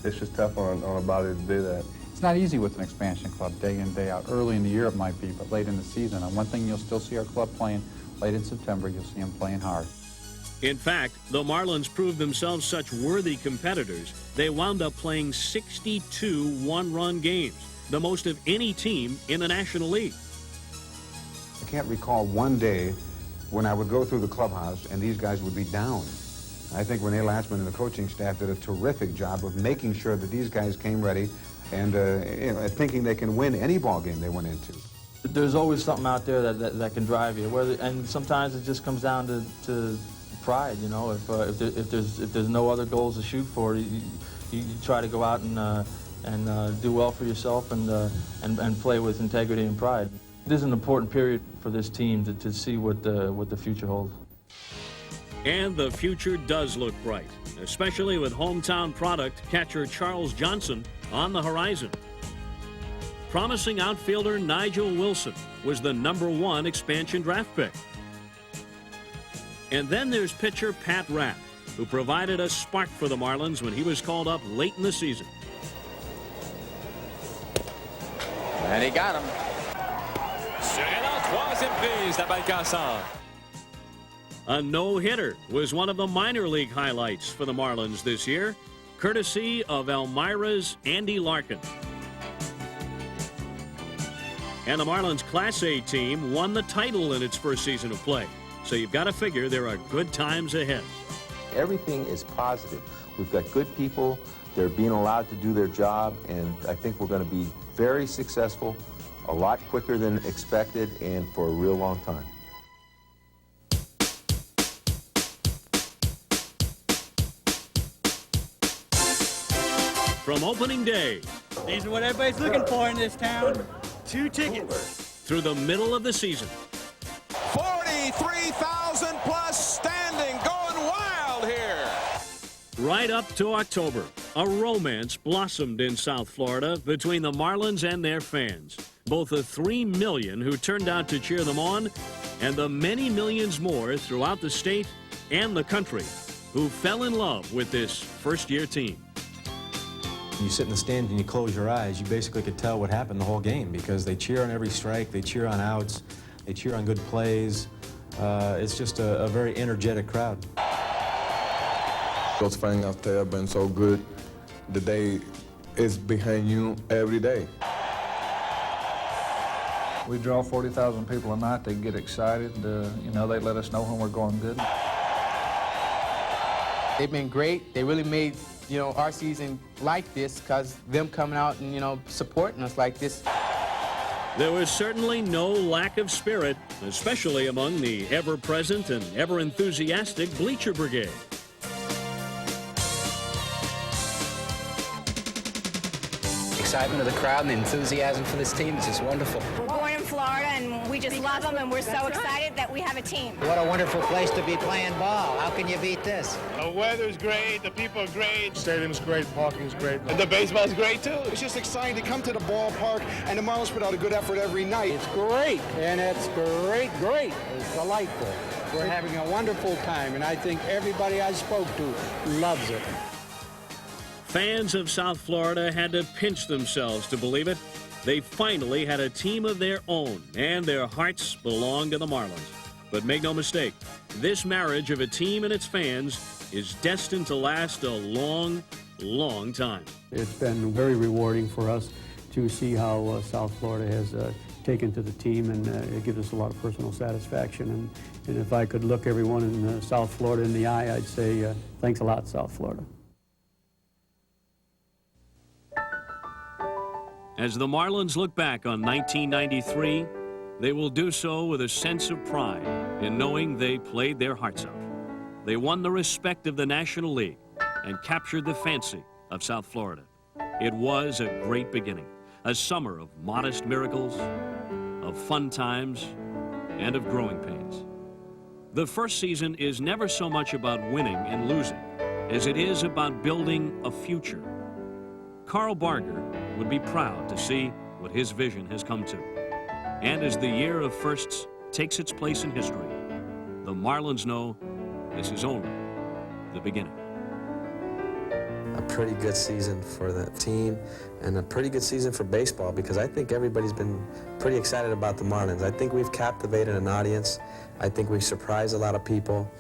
it's just tough on a body to do that. It's not easy with an expansion club, day in, day out. Early in the year it might be, but late in the season. And one thing you'll still see our club playing late in September, you'll see them playing hard. In fact, the Marlins proved themselves such worthy competitors, they wound up playing 62 one-run games, the most of any team in the National League. I can't recall one day when I would go through the clubhouse and these guys would be down. I think Renee Latzman and the coaching staff did a terrific job of making sure that these guys came ready and thinking they can win any ball game they went into. There's always something out there that can drive you, and sometimes it just comes down to pride. You know, if there's no other goals to shoot for, you try to go out and do well for yourself and play with integrity and pride. This is an important period for this team to see what the future holds. And the future does look bright, especially with hometown product catcher Charles Johnson on the horizon. Promising outfielder Nigel Wilson was the #1 expansion draft pick. And then there's pitcher Pat Rapp, who provided a spark for the Marlins when he was called up late in the season. And he got him. Sur un troisième prise, la balle cassante. A no-hitter was one of the minor league highlights for the Marlins this year, courtesy of Elmira's Andy Larkin. And the Marlins Class A team won the title in its first season of play. So you've got to figure there are good times ahead. Everything is positive. We've got good people. They're being allowed to do their job, and I think we're going to be very successful, a lot quicker than expected, and for a real long time. From opening day. These are what everybody's looking for in this town. 2 tickets. Through the middle of the season. 43,000 plus standing, going wild here. Right up to October, a romance blossomed in South Florida between the Marlins and their fans. Both the 3 million who turned out to cheer them on and the many millions more throughout the state and the country who fell in love with this first-year team. You sit in the stand and you close your eyes, you basically could tell what happened the whole game because they cheer on every strike, they cheer on outs, they cheer on good plays. It's just a very energetic crowd. Those fans out there have been so good. The day is behind you every day. We draw 40,000 people a night. They get excited. You know, they let us know when we're going good. They've been great. They really made, you know, our season like this because them coming out and, you know, supporting us like this. There was certainly no lack of spirit, especially among the ever-present and ever-enthusiastic Bleacher Brigade. Excitement of the crowd and the enthusiasm for this team is just wonderful. We're born in Florida, and we just love them, and we're so excited that we have a team. What a wonderful place to be playing ball. How can you beat this? The weather's great, the people are great. Stadium's great, parking's great. And the baseball's great, too. It's just exciting to come to the ballpark, and the Marlins put out a good effort every night. It's great, and it's great. It's delightful. We're having a wonderful time, and I think everybody I spoke to loves it. Fans of South Florida had to pinch themselves to believe it. They finally had a team of their own, and their hearts belong to the Marlins. But make no mistake, this marriage of a team and its fans is destined to last a long, long time. It's been very rewarding for us to see how South Florida has taken to the team, and it gives us a lot of personal satisfaction. And if I could look everyone in South Florida in the eye, I'd say thanks a lot, South Florida. As the Marlins look back on 1993, they will do so with a sense of pride in knowing they played their hearts out. They won the respect of the National League and captured the fancy of South Florida. It was a great beginning, a summer of modest miracles, of fun times, and of growing pains. The first season is never so much about winning and losing as it is about building a future. Carl Barger would be proud to see what his vision has come to. And as the year of firsts takes its place in history, the Marlins know this is only the beginning. A pretty good season for the team and a pretty good season for baseball, because I think everybody's been pretty excited about the Marlins. I think we've captivated an audience. I think we've surprised a lot of people,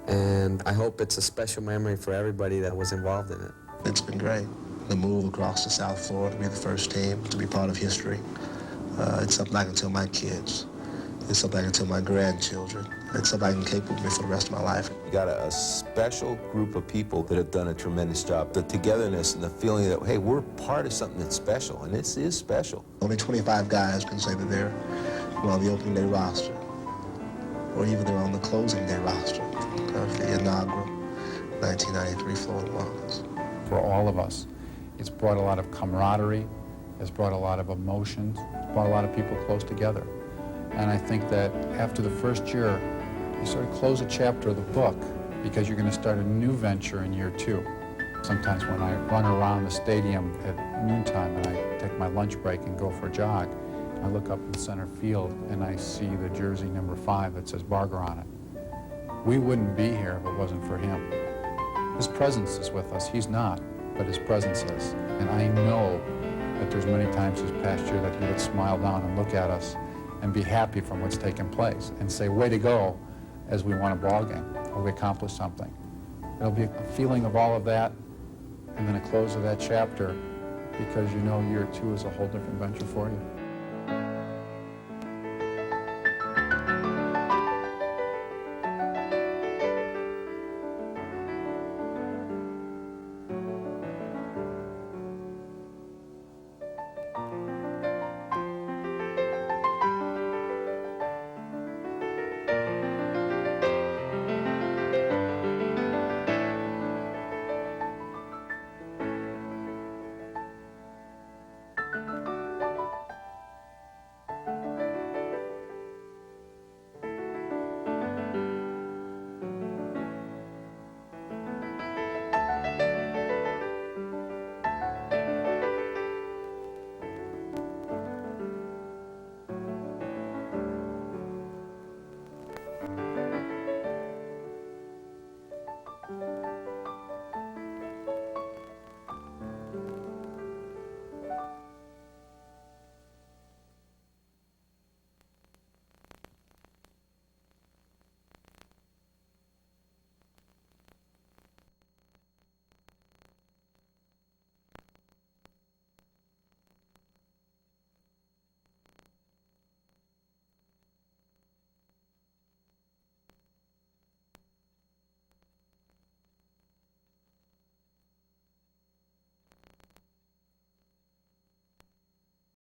and I hope it's a special memory for everybody that was involved in it. It's been great. The move across to South Florida to be the first team, to be part of history. It's something I can tell my kids. It's something I can tell my grandchildren. It's something I can keep with me for the rest of my life. We got a special group of people that have done a tremendous job. The togetherness and the feeling that, hey, we're part of something that's special, and this is special. Only 25 guys can say that they're on the opening day roster, or even they're on the closing day roster of the inaugural 1993 Florida Marlins. For all of us, it's brought a lot of camaraderie, it's brought a lot of emotions, it's brought a lot of people close together. And I think that after the first year, you sort of close a chapter of the book because you're going to start a new venture in year two. Sometimes when I run around the stadium at noontime and I take my lunch break and go for a jog, I look up in center field and I see the jersey number 5 that says Barger on it. We wouldn't be here if it wasn't for him. His presence is with us. He's not, but his presence is. And I know that there's many times this past year that he would smile down and look at us and be happy from what's taken place and say, way to go, as we won a ball game or we accomplished something. There'll be a feeling of all of that and then a close of that chapter, because you know year two is a whole different venture for you.